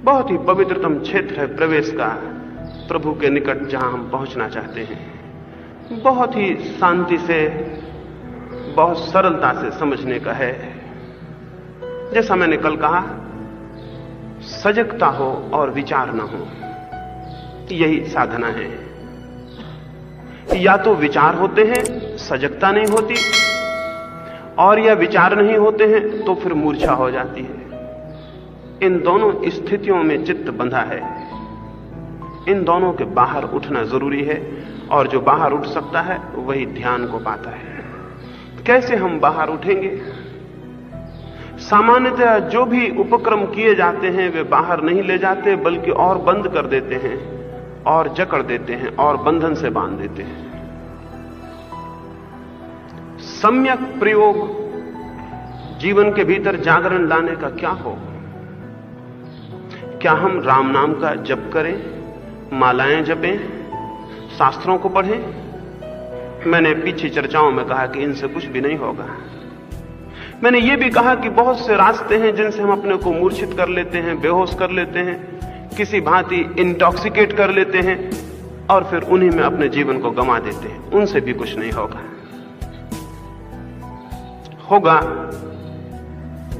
बहुत ही पवित्रतम क्षेत्र है प्रवेश का, प्रभु के निकट जहां हम पहुंचना चाहते हैं। बहुत ही शांति से, बहुत सरलता से समझने का है। जैसा मैंने कल कहा, सजगता हो और विचार न हो, यही साधना है। या तो विचार होते हैं, सजगता नहीं होती, और या विचार नहीं होते हैं तो फिर मूर्छा हो जाती है। इन दोनों स्थितियों में चित्त बंधा है। इन दोनों के बाहर उठना जरूरी है, और जो बाहर उठ सकता है वही ध्यान को पाता है। कैसे हम बाहर उठेंगे? सामान्यतः जो भी उपक्रम किए जाते हैं वे बाहर नहीं ले जाते, बल्कि और बंद कर देते हैं, और जकड़ देते हैं, और बंधन से बांध देते हैं। सम्यक प्रयोग जीवन के भीतर जागरण लाने का क्या हो? क्या हम राम नाम का जप करें, मालाएं जपें, शास्त्रों को पढ़ें? मैंने पीछे चर्चाओं में कहा कि इनसे कुछ भी नहीं होगा। मैंने यह भी कहा कि बहुत से रास्ते हैं जिनसे हम अपने को मूर्छित कर लेते हैं, बेहोश कर लेते हैं, किसी भांति इंटॉक्सिकेट कर लेते हैं, और फिर उन्हीं में अपने जीवन को गंवा देते हैं। उनसे भी कुछ नहीं होगा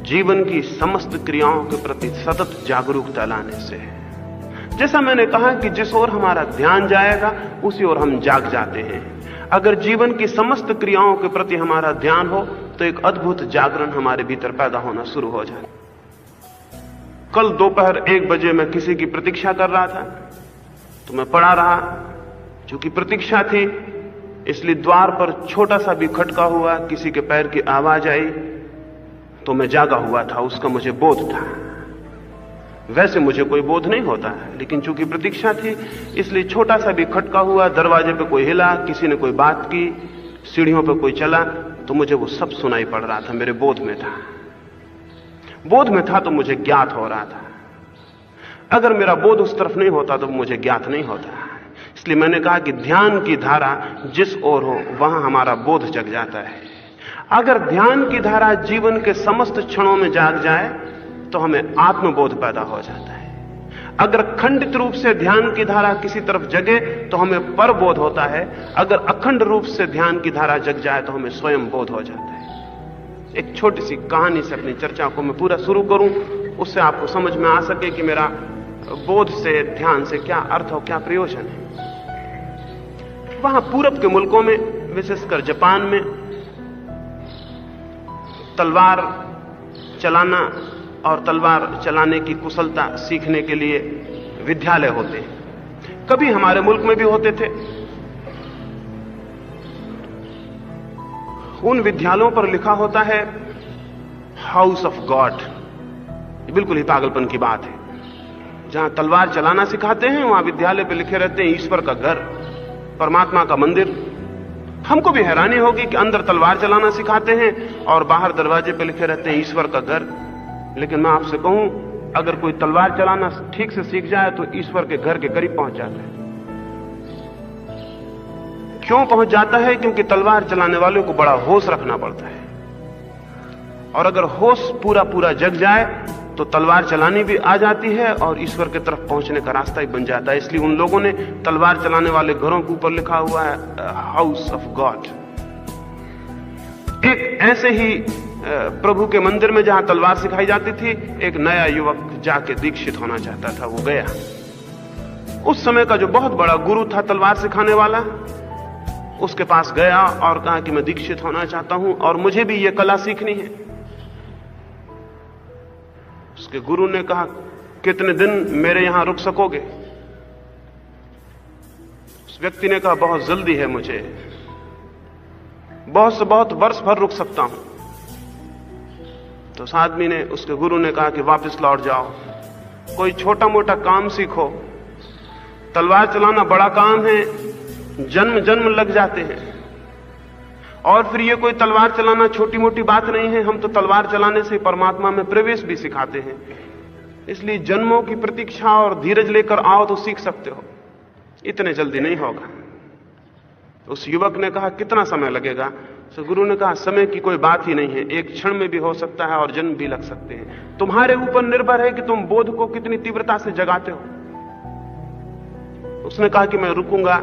जीवन की समस्त क्रियाओं के प्रति सतत जागरूकता लाने से। जैसा मैंने कहा कि जिस ओर हमारा ध्यान जाएगा उसी ओर हम जाग जाते हैं। अगर जीवन की समस्त क्रियाओं के प्रति हमारा ध्यान हो तो एक अद्भुत जागरण हमारे भीतर पैदा होना शुरू हो जाए। कल दोपहर 1 बजे मैं किसी की प्रतीक्षा कर रहा था, तो मैं पड़ा रहा। चूंकि प्रतीक्षा थी इसलिए द्वार पर छोटा सा भी खटका हुआ, किसी के पैर की आवाज आई तो मैं जागा हुआ था, उसका मुझे बोध था। वैसे मुझे कोई बोध नहीं होता है, लेकिन चूंकि प्रतीक्षा थी इसलिए छोटा सा भी खटका हुआ, दरवाजे पे कोई हिला, किसी ने कोई बात की, सीढ़ियों पे कोई चला, तो मुझे वो सब सुनाई पड़ रहा था। मेरे बोध में था। बोध में था तो मुझे ज्ञात हो रहा था। अगर मेरा बोध उस तरफ नहीं होता तो मुझे ज्ञात नहीं होता। इसलिए मैंने कहा कि ध्यान की धारा जिस ओर हो वहां हमारा बोध जग जाता है। अगर ध्यान की धारा जीवन के समस्त क्षणों में जाग जाए तो हमें आत्मबोध पैदा हो जाता है। अगर खंडित रूप से ध्यान की धारा किसी तरफ जगे तो हमें परबोध होता है। अगर अखंड रूप से ध्यान की धारा जग जाए तो हमें स्वयं बोध हो जाता है। एक छोटी सी कहानी से अपनी चर्चा को मैं पूरा शुरू करूं, उससे आपको समझ में आ सके कि मेरा बोध से, ध्यान से क्या अर्थ और क्या प्रयोजन है। वहां पूरब के मुल्कों में, विशेषकर जापान में, तलवार चलाना और तलवार चलाने की कुशलता सीखने के लिए विद्यालय होते हैं। कभी हमारे मुल्क में भी होते थे। उन विद्यालयों पर लिखा होता है हाउस ऑफ गॉड। ये बिल्कुल ही पागलपन की बात है। जहां तलवार चलाना सिखाते हैं वहां विद्यालय पे लिखे रहते हैं ईश्वर का घर, परमात्मा का मंदिर। हमको भी हैरानी होगी कि अंदर तलवार चलाना सिखाते हैं और बाहर दरवाजे पे लिखे रहते हैं ईश्वर का घर। लेकिन मैं आपसे कहूं, अगर कोई तलवार चलाना ठीक से सीख जाए तो ईश्वर के घर के करीब पहुंच जाता है। क्यों पहुंच जाता है? क्योंकि तलवार चलाने वालों को बड़ा होश रखना पड़ता है, और अगर होश पूरा पूरा जग जाए तो तलवार चलानी भी आ जाती है और ईश्वर की तरफ पहुंचने का रास्ता ही बन जाता है। इसलिए उन लोगों ने तलवार चलाने वाले घरों के ऊपर लिखा हुआ है हाउस ऑफ गॉड। एक ऐसे ही प्रभु के मंदिर में जहां तलवार सिखाई जाती थी, एक नया युवक जाके दीक्षित होना चाहता था। वो गया। उस समय का जो बहुत बड़ा गुरु था तलवार सिखाने वाला, उसके पास गया और कहा कि मैं दीक्षित होना चाहता हूं और मुझे भी यह कला सीखनी है। उसके गुरु ने कहा, कितने दिन मेरे यहां रुक सकोगे? उस व्यक्ति ने कहा, बहुत जल्दी है मुझे, बहुत से बहुत वर्ष भर रुक सकता हूं। तो उस आदमी ने, उसके गुरु ने कहा कि वापस लौट जाओ, कोई छोटा मोटा काम सीखो। तलवार चलाना बड़ा काम है, जन्म जन्म लग जाते हैं, और फिर ये कोई तलवार चलाना छोटी मोटी बात नहीं है। हम तो तलवार चलाने से परमात्मा में प्रवेश भी सिखाते हैं। इसलिए जन्मों की प्रतीक्षा और धीरज लेकर आओ तो सीख सकते हो, इतने जल्दी नहीं होगा। उस युवक ने कहा, कितना समय लगेगा? तो गुरु ने कहा समय की कोई बात ही नहीं है, एक क्षण में भी हो सकता है और जन्म भी लग सकते हैं। तुम्हारे ऊपर निर्भर है कि तुम बोध को कितनी तीव्रता से जगाते हो। उसने कहा कि मैं रुकूंगा,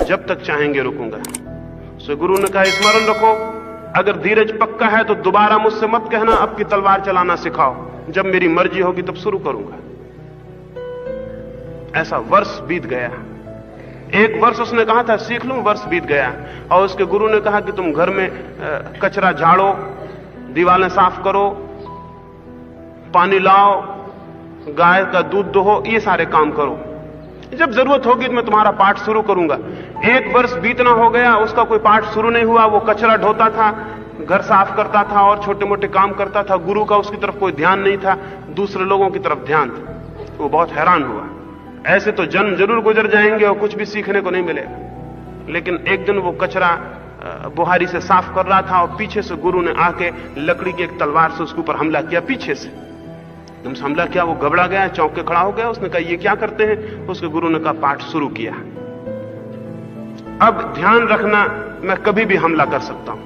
जब तक चाहेंगे रुकूंगा। सो गुरु ने कहा स्मरण रखो, अगर धीरज पक्का है तो दोबारा मुझसे मत कहना अब की तलवार चलाना सिखाओ, जब मेरी मर्जी होगी तब शुरू करूंगा। ऐसा वर्ष बीत गया, एक वर्ष उसने कहा था सीख लूं, वर्ष बीत गया। और उसके गुरु ने कहा कि तुम घर में कचरा झाड़ो, दीवारें साफ करो, पानी लाओ, गाय का दूध दोहो, ये सारे काम करो, जब जरूरत होगी तो मैं तुम्हारा पाठ शुरू करूंगा। एक वर्ष बीतना हो गया, उसका कोई पाठ शुरू नहीं हुआ। वो कचरा ढोता था, घर साफ करता था और छोटे मोटे काम करता था। गुरु का उसकी तरफ कोई ध्यान नहीं था, दूसरे लोगों की तरफ ध्यान था। वो बहुत हैरान हुआ, ऐसे तो जन्म जरूर गुजर जाएंगे और कुछ भी सीखने को नहीं मिलेगा। लेकिन एक दिन वो कचरा बुहारी से साफ कर रहा था और पीछे से गुरु ने आके लकड़ी की एक तलवार से उसके ऊपर हमला किया, पीछे से एकदम से हमला किया। वो घबरा गया, चौंक के खड़ा हो गया। उसने कहा ये क्या करते हैं? उसके गुरु ने कहा पाठ शुरू किया। अब ध्यान रखना, मैं कभी भी हमला कर सकता हूं,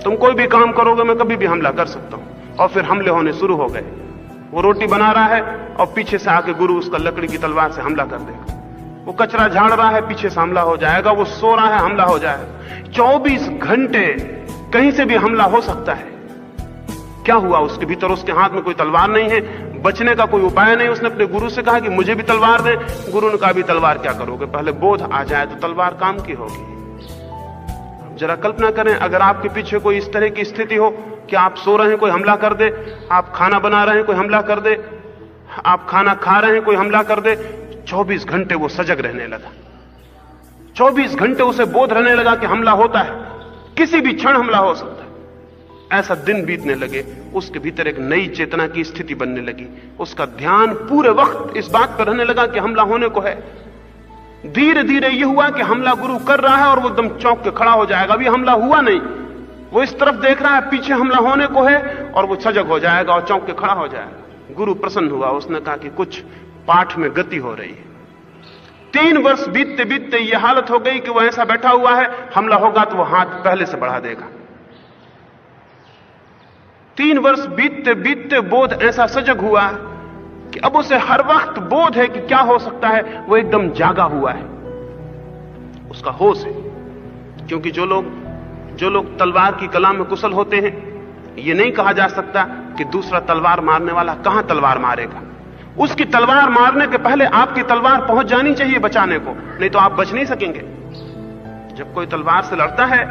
तुम कोई भी काम करोगे मैं कभी भी हमला कर सकता हूं। और फिर हमले होने शुरू हो गए। वो रोटी बना रहा है और पीछे से आके गुरु उसका लकड़ी की तलवार से हमला कर देगा। वो कचरा झाड़ रहा है, पीछे से हमला हो जाएगा। वो सो रहा है, हमला हो जाएगा। 24 घंटे कहीं से भी हमला हो सकता है। क्या हुआ उसके भीतर? उसके हाथ में कोई तलवार नहीं है, बचने का कोई उपाय नहीं। उसने अपने गुरु से कहा कि मुझे भी तलवार दे। गुरु ने कहा भी तलवार क्या करोगे, पहले बोध आ जाए तो तलवार काम की होगी। जरा कल्पना करें, अगर आपके पीछे कोई इस तरह की स्थिति हो कि आप सो रहे हैं, कोई हमला कर दे, आप खाना बना रहे हैं, कोई हमला कर दे, आप खाना खा रहे हैं, कोई हमला कर दे। 24 घंटे वो सजग रहने लगा। 24 घंटे उसे बोध रहने लगा कि हमला होता है, किसी भी क्षण हमला हो सकता है। ऐसा दिन बीतने लगे, उसके भीतर एक नई चेतना की स्थिति बनने लगी। उसका ध्यान पूरे वक्त इस बात पर रहने लगा कि हमला होने को है। धीरे धीरे यह हुआ कि हमला गुरु कर रहा है और वो एकदम चौंक के खड़ा हो जाएगा। अभी हमला हुआ नहीं, वो इस तरफ देख रहा है, पीछे हमला होने को है और वो सजग हो जाएगा और चौंक के खड़ा हो जाएगा। गुरु प्रसन्न हुआ, उसने कहा कि कुछ पाठ में गति हो रही है। 3 वर्ष बीतते बीतते ये हालत हो गई कि वो ऐसा बैठा हुआ है, हमला होगा तो वो हाथ पहले से बढ़ा देगा। 3 वर्ष बीतते बीतते बोध ऐसा सजग हुआ कि अब उसे हर वक्त बोध है कि क्या हो सकता है। वो एकदम जागा हुआ है, उसका होश है। क्योंकि जो लोग तलवार की कला में कुशल होते हैं, ये नहीं कहा जा सकता कि दूसरा तलवार मारने वाला कहां तलवार मारेगा। उसकी तलवार मारने के पहले आपकी तलवार पहुंच जानी चाहिए बचाने को, नहीं तो आप बच नहीं सकेंगे। जब कोई तलवार से लड़ता है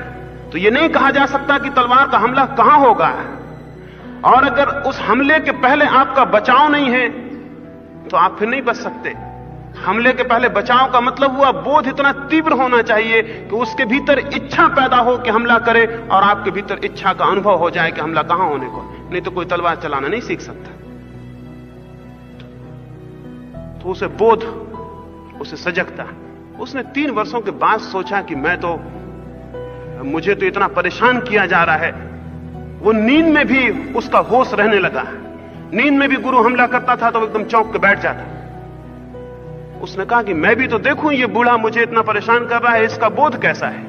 तो यह नहीं कहा जा सकता कि तलवार का हमला कहां होगा। और अगर उस हमले के पहले आपका बचाव नहीं है तो आप फिर नहीं बच सकते। हमले के पहले बचाव का मतलब हुआ बोध इतना तीव्र होना चाहिए कि उसके भीतर इच्छा पैदा हो कि हमला करे और आपके भीतर इच्छा का अनुभव हो जाए कि हमला कहां होने को। नहीं तो कोई तलवार चलाना नहीं सीख सकता। तो उसे बोध, उसे सजगता। उसने 3 वर्षों के बाद सोचा कि मुझे तो इतना परेशान किया जा रहा है। वो नींद में भी उसका होश रहने लगा। नींद में भी गुरु हमला करता था तो एकदम चौंक के बैठ जाता। उसने कहा कि मैं भी तो देखूं, ये बूढ़ा मुझे इतना परेशान कर रहा है, इसका बोध कैसा है।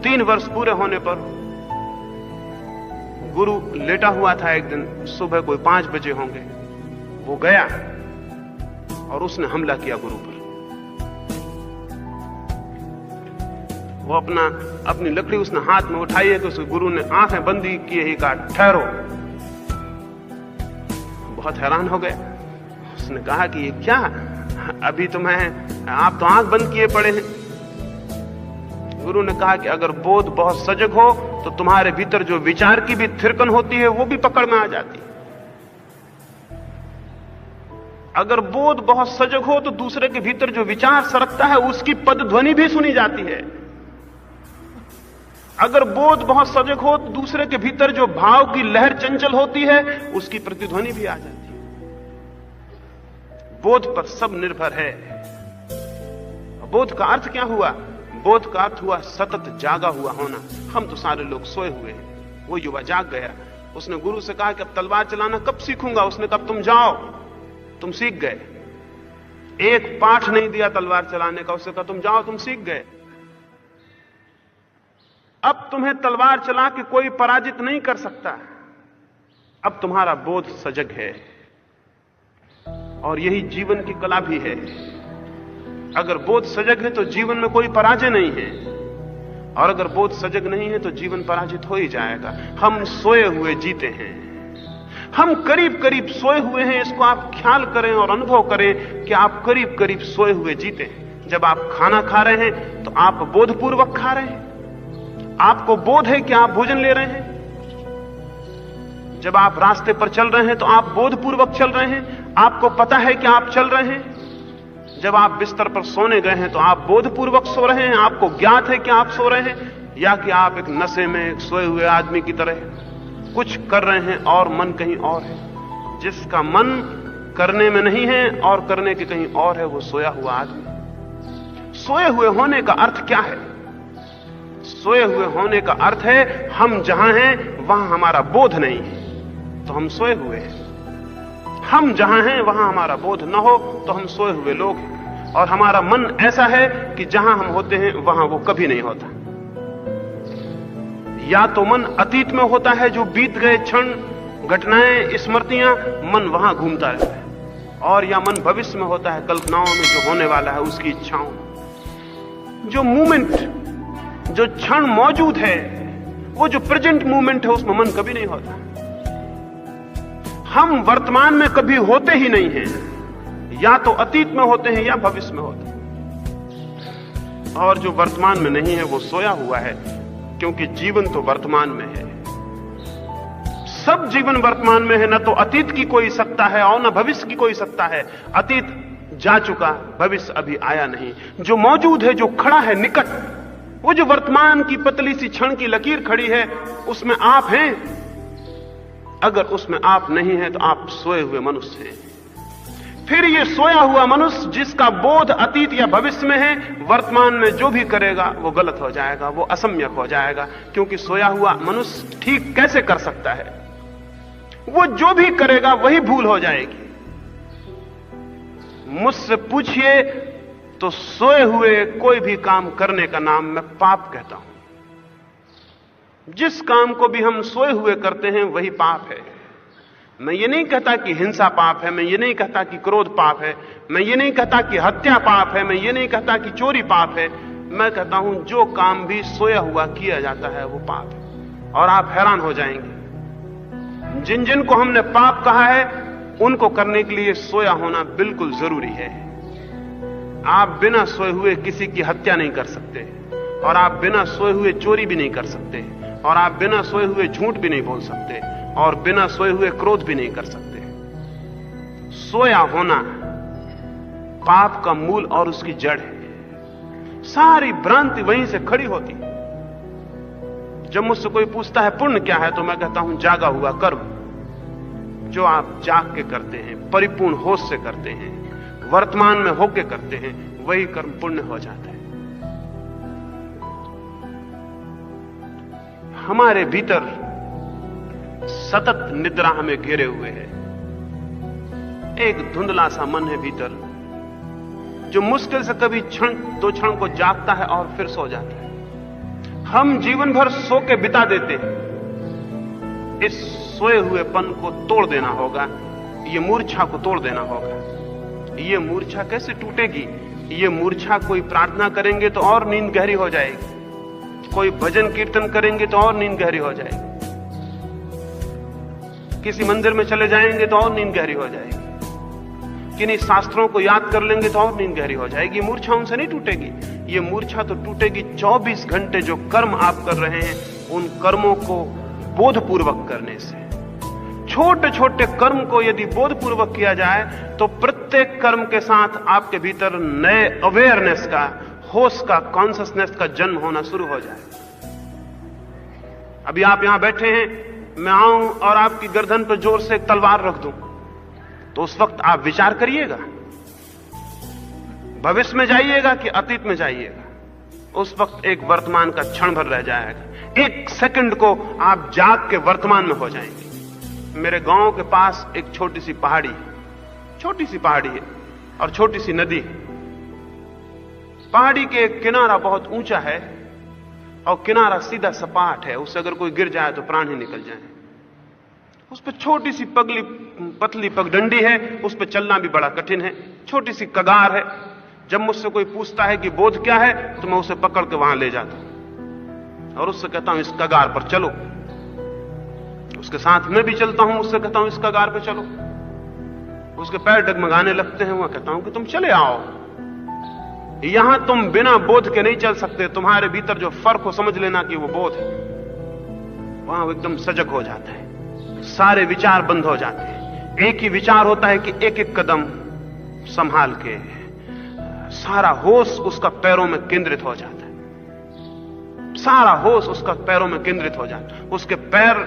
3 वर्ष पूरे होने पर गुरु लेटा हुआ था। एक दिन सुबह कोई 5 बजे होंगे, वो गया और उसने हमला किया गुरु पर। वो अपनी लकड़ी उसने हाथ में उठाई है कि उसके गुरु ने आंखें बंदी किए ही कहा ठहरो। बहुत हैरान हो गए। उसने कहा कि ये क्या, अभी तो आप तो आंख बंद किए पड़े हैं। गुरु ने कहा कि अगर बोध बहुत सजग हो तो तुम्हारे भीतर जो विचार की भी थिरकन होती है वो भी पकड़ में आ जाती है। अगर बोध बहुत सजग हो तो दूसरे के भीतर जो विचार सरकता है उसकी पद ध्वनि भी सुनी जाती है। अगर बोध बहुत सजग हो तो दूसरे के भीतर जो भाव की लहर चंचल होती है उसकी प्रतिध्वनि भी आ जाती है। बोध पर सब निर्भर है। बोध का अर्थ क्या हुआ? बोध का अर्थ हुआ सतत जागा हुआ होना। हम तो सारे लोग सोए हुए हैं, वो युवा जाग गया। उसने गुरु से कहा कि अब तलवार चलाना कब सीखूंगा। उसने कहा तुम जाओ, तुम सीख गए। एक पाठ नहीं दिया तलवार चलाने का, उसने कहा तुम जाओ, तुम सीख गए। अब तुम्हें तलवार चला के कोई पराजित नहीं कर सकता। अब तुम्हारा बोध सजग है, और यही जीवन की कला भी है। अगर बोध सजग है तो जीवन में कोई पराजय नहीं है, और अगर बोध सजग नहीं है तो जीवन पराजित हो ही जाएगा। हम सोए हुए जीते हैं, हम करीब करीब सोए हुए हैं। इसको आप ख्याल करें और अनुभव करें कि आप करीब करीब सोए हुए जीते हैं। जब आप खाना खा रहे हैं तो आप बोधपूर्वक खा रहे हैं, आपको बोध है कि आप भोजन ले रहे हैं। जब आप रास्ते पर चल रहे हैं तो आप बोधपूर्वक चल रहे हैं, आपको पता है कि आप चल रहे हैं। जब आप बिस्तर पर सोने गए हैं तो आप बोधपूर्वक सो रहे हैं, आपको ज्ञात है कि आप सो रहे हैं, या कि आप एक नशे में एक सोए हुए आदमी की तरह कुछ कर रहे हैं और मन कहीं और है। जिसका मन करने में नहीं है और करने के कहीं और है, वो सोया हुआ आदमी। सोए हुए होने का अर्थ क्या है? सोए हुए होने का अर्थ है हम जहां हैं वहां हमारा बोध नहीं है तो हम सोए हुए हैं। हम जहां हैं वहां हमारा बोध न हो तो हम सोए हुए लोग हैं। और हमारा मन ऐसा है कि जहां हम होते हैं वहां वो कभी नहीं होता। या तो मन अतीत में होता है, जो बीत गए क्षण, घटनाएं, स्मृतियां, मन वहां घूमता रहता है, और या मन भविष्य में होता है, कल्पनाओं में जो होने वाला है उसकी इच्छाओं। जो मूवमेंट, जो क्षण मौजूद है, वो जो प्रेजेंट मूवमेंट है, उसमें मन कभी नहीं होता। हम वर्तमान में कभी होते ही नहीं हैं, या तो अतीत में होते हैं या भविष्य में होते हैं। और जो वर्तमान में नहीं है वो सोया हुआ है, क्योंकि जीवन तो वर्तमान में है। सब जीवन वर्तमान में है, न तो अतीत की कोई सत्ता है और न भविष्य की कोई सत्ता है। अतीत जा चुका, भविष्य अभी आया नहीं। जो मौजूद है, जो खड़ा है निकट, वो जो वर्तमान की पतली सी क्षण की लकीर खड़ी है, उसमें आप हैं। अगर उसमें आप नहीं हैं तो आप सोए हुए मनुष्य हैं। फिर ये सोया हुआ मनुष्य जिसका बोध अतीत या भविष्य में है, वर्तमान में जो भी करेगा वो गलत हो जाएगा, वो असम्यक हो जाएगा। क्योंकि सोया हुआ मनुष्य ठीक कैसे कर सकता है? वो जो भी करेगा वही भूल हो जाएगी। मुझसे पूछिए तो सोए हुए कोई भी काम करने का नाम मैं पाप कहता हूं। जिस काम को भी हम सोए हुए करते हैं वही पाप है। मैं ये नहीं कहता कि हिंसा पाप है, मैं ये नहीं कहता कि क्रोध पाप है, मैं ये नहीं कहता कि हत्या पाप है, मैं ये नहीं कहता कि चोरी पाप है। मैं कहता हूं जो काम भी सोया हुआ किया जाता है वो पाप है। और आप हैरान हो जाएंगे, जिन जिन को हमने पाप कहा है उनको करने के लिए सोया होना बिल्कुल जरूरी है। आप बिना सोए हुए किसी की हत्या नहीं कर सकते, और आप बिना सोए हुए चोरी भी नहीं कर सकते, और आप बिना सोए हुए झूठ भी नहीं बोल सकते, और बिना सोए हुए क्रोध भी नहीं कर सकते। सोया होना पाप का मूल और उसकी जड़ है। सारी भ्रांति वहीं से खड़ी होती। जब मुझसे कोई पूछता है पुण्य क्या है, तो मैं कहता हूं जागा हुआ कर्म। जो आप जाग के करते हैं, परिपूर्ण होश से करते हैं, वर्तमान में होके करते हैं, वही कर्म पुण्य हो जाता है। हमारे भीतर सतत निद्रा हमें घेरे हुए है। एक धुंधला सा मन है भीतर, जो मुश्किल से कभी क्षण दो क्षण को जागता है और फिर सो जाता है। हम जीवन भर सो के बिता देते हैं। इस सोए हुएपन को तोड़ देना होगा, ये मूर्छा को तोड़ देना होगा। ये मूर्छा कैसे टूटेगी? ये मूर्छा कोई प्रार्थना करेंगे तो और नींद गहरी हो जाएगी, कोई भजन कीर्तन करेंगे तो और नींद गहरी हो जाएगी, किसी मंदिर में चले जाएंगे तो और नींद गहरी हो जाएगी, किन्हीं शास्त्रों को याद कर लेंगे तो और नींद गहरी हो जाएगी। मूर्छा उनसे नहीं टूटेगी। ये मूर्छा तो टूटेगी 24 घंटे जो कर्म आप कर रहे हैं, उन कर्मों को बोधपूर्वक करने से। छोटे छोटे कर्म को यदि बोधपूर्वक किया जाए तो प्रत्येक कर्म के साथ आपके भीतर नए अवेयरनेस का, होश का, कॉन्शियसनेस का जन्म होना शुरू हो जाए। अभी आप यहां बैठे हैं, मैं आऊं और आपकी गर्दन पर जोर से एक तलवार रख दूं, तो उस वक्त आप विचार करिएगा, भविष्य में जाइएगा कि अतीत में जाइएगा। उस वक्त एक वर्तमान का क्षण भर रह जाएगा। एक सेकंड को आप जाग के वर्तमान में हो जाएंगे। मेरे गांव के पास एक छोटी सी पहाड़ी है और छोटी सी नदी है। पहाड़ी के एक किनारा बहुत ऊंचा है और किनारा सीधा सपाट है, उससे अगर कोई गिर जाए तो प्राण ही निकल जाए। उस पर छोटी सी पतली पगडंडी है, उस पर चलना भी बड़ा कठिन है, छोटी सी कगार है। जब मुझसे कोई पूछता है कि बोध क्या है, तो मैं उसे पकड़ के वहां ले जाता हूं और उससे कहता हूं इस कगार पर चलो। उसके साथ मैं भी चलता हूं, उससे कहता हूं इस कगार पर चलो। उसके पैर डगमगाने लगते हैं, वहां कहता हूं कि तुम चले आओ। यहां तुम बिना बोध के नहीं चल सकते, तुम्हारे भीतर जो फर्क हो समझ लेना कि वो बोध है। वहां वो एकदम सजग हो जाता है, सारे विचार बंद हो जाते हैं। एक ही विचार होता है कि एक एक कदम संभाल के, सारा होश उसका पैरों में केंद्रित हो जाता है, सारा होश उसका पैरों में केंद्रित हो जाता है। उसके पैर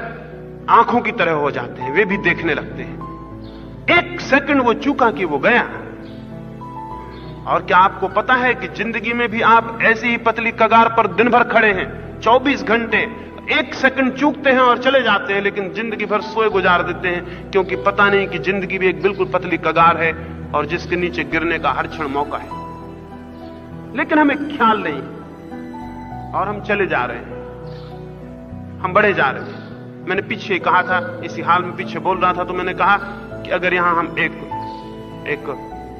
आंखों की तरह हो जाते हैं, वे भी देखने लगते हैं। एक सेकंड वो चूका कि वो गया। और क्या आपको पता है कि जिंदगी में भी आप ऐसी ही पतली कगार पर दिन भर खड़े हैं, 24 घंटे, एक सेकंड चूकते हैं और चले जाते हैं, लेकिन जिंदगी भर सोए गुजार देते हैं, क्योंकि पता नहीं कि जिंदगी भी एक बिल्कुल पतली कगार है और जिसके नीचे गिरने का हर क्षण मौका है। लेकिन हमें ख्याल नहीं और हम चले जा रहे हैं, हम बढ़े जा रहे हैं। मैंने पीछे कहा था, इसी हाल में पीछे बोल रहा था, तो मैंने कहा कि अगर यहां हम एक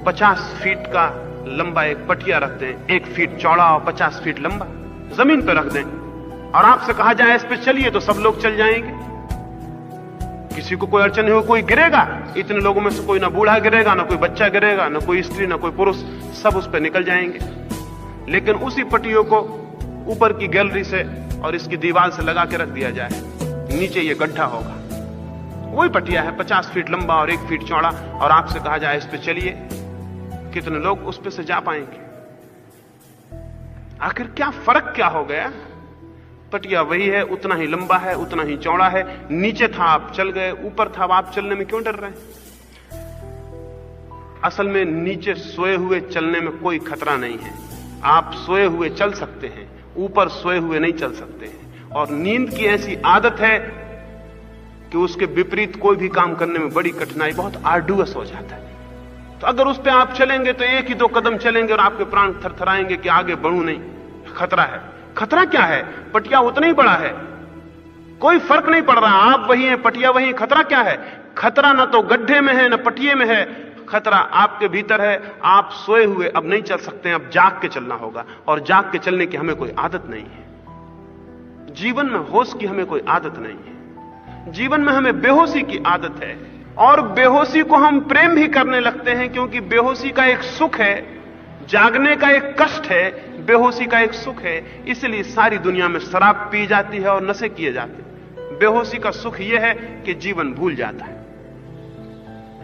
50 फीट का लंबा एक पटिया रख दें, 1 फीट चौड़ा और 50 फीट लंबा, जमीन पर रख दें और आपसे कहा जाए इस पे चलिए, तो सब लोग चल जाएंगे, किसी को कोई अड़चन नहीं हो, कोई गिरेगा? इतने लोगों में से कोई ना बूढ़ा गिरेगा, ना कोई बच्चा गिरेगा, ना कोई स्त्री, ना कोई पुरुष, सब उस पर निकल जाएंगे। लेकिन उसी पटियों को ऊपर की गैलरी से और इसकी दीवार से लगा के रख दिया जाए, नीचे ये गड्ढा होगा, वही पटिया है 50 फीट लंबा और 1 फीट चौड़ा, और आपसे कहा जाए इस पे चलिए, कितने लोग उस पे से जा पाएंगे? आखिर क्या फर्क क्या हो गया? पटिया वही है, उतना ही लंबा है, उतना ही चौड़ा है, नीचे था आप चल गए, ऊपर था आप चलने में क्यों डर रहे हैं? असल में नीचे सोए हुए चलने में कोई खतरा नहीं है, आप सोए हुए चल सकते हैं, ऊपर सोए हुए नहीं चल सकते हैं। और नींद की ऐसी आदत है कि उसके विपरीत कोई भी काम करने में बड़ी कठिनाई, बहुत आर्डुअस हो जाता है। तो अगर उस पे आप चलेंगे तो 1 ही 2 कदम चलेंगे और आपके प्राण थरथराएंगे कि आगे बढ़ूं नहीं, खतरा है। खतरा क्या है? पटिया उतना ही बड़ा है, कोई फर्क नहीं पड़ रहा, आप वही हैं, पटिया वही। खतरा क्या है? खतरा ना तो गड्ढे में है ना पटिये में है, खतरा आपके भीतर है। आप सोए हुए अब नहीं चल सकते हैं, अब जाग के चलना होगा, और जाग के चलने की हमें कोई आदत नहीं है। जीवन में होश की हमें कोई आदत नहीं है, जीवन में हमें बेहोशी की आदत है, और बेहोशी को हम प्रेम भी करने लगते हैं, क्योंकि बेहोशी का एक सुख है, जागने का एक कष्ट है, बेहोशी का एक सुख है। इसलिए सारी दुनिया में शराब पी जाती है और नशे किए जाते हैं। बेहोशी का सुख यह है कि जीवन भूल जाता है,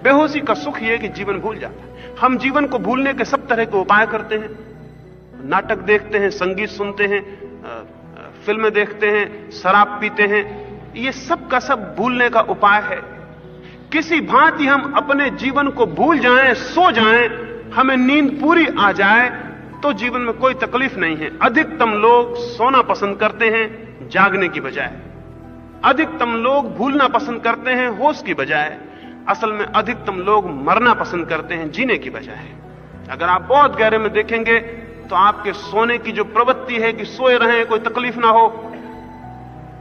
बेहोशी का सुख यह है कि जीवन भूल जाता है। हम जीवन को भूलने के सब तरह के उपाय करते हैं, नाटक देखते हैं, संगीत सुनते हैं, फिल्में देखते हैं, शराब पीते हैं, ये सब का सब भूलने का उपाय है। किसी भांति हम अपने जीवन को भूल जाएं, सो जाएं, हमें नींद पूरी आ जाए तो जीवन में कोई तकलीफ नहीं है। अधिकतम लोग सोना पसंद करते हैं जागने की बजाय, अधिकतम लोग भूलना पसंद करते हैं होश की बजाय। असल में अधिकतम लोग मरना पसंद करते हैं जीने की बजाय। अगर आप बहुत गहरे में देखेंगे तो आपके सोने की जो प्रवृत्ति है कि सोए रहें, कोई तकलीफ ना हो,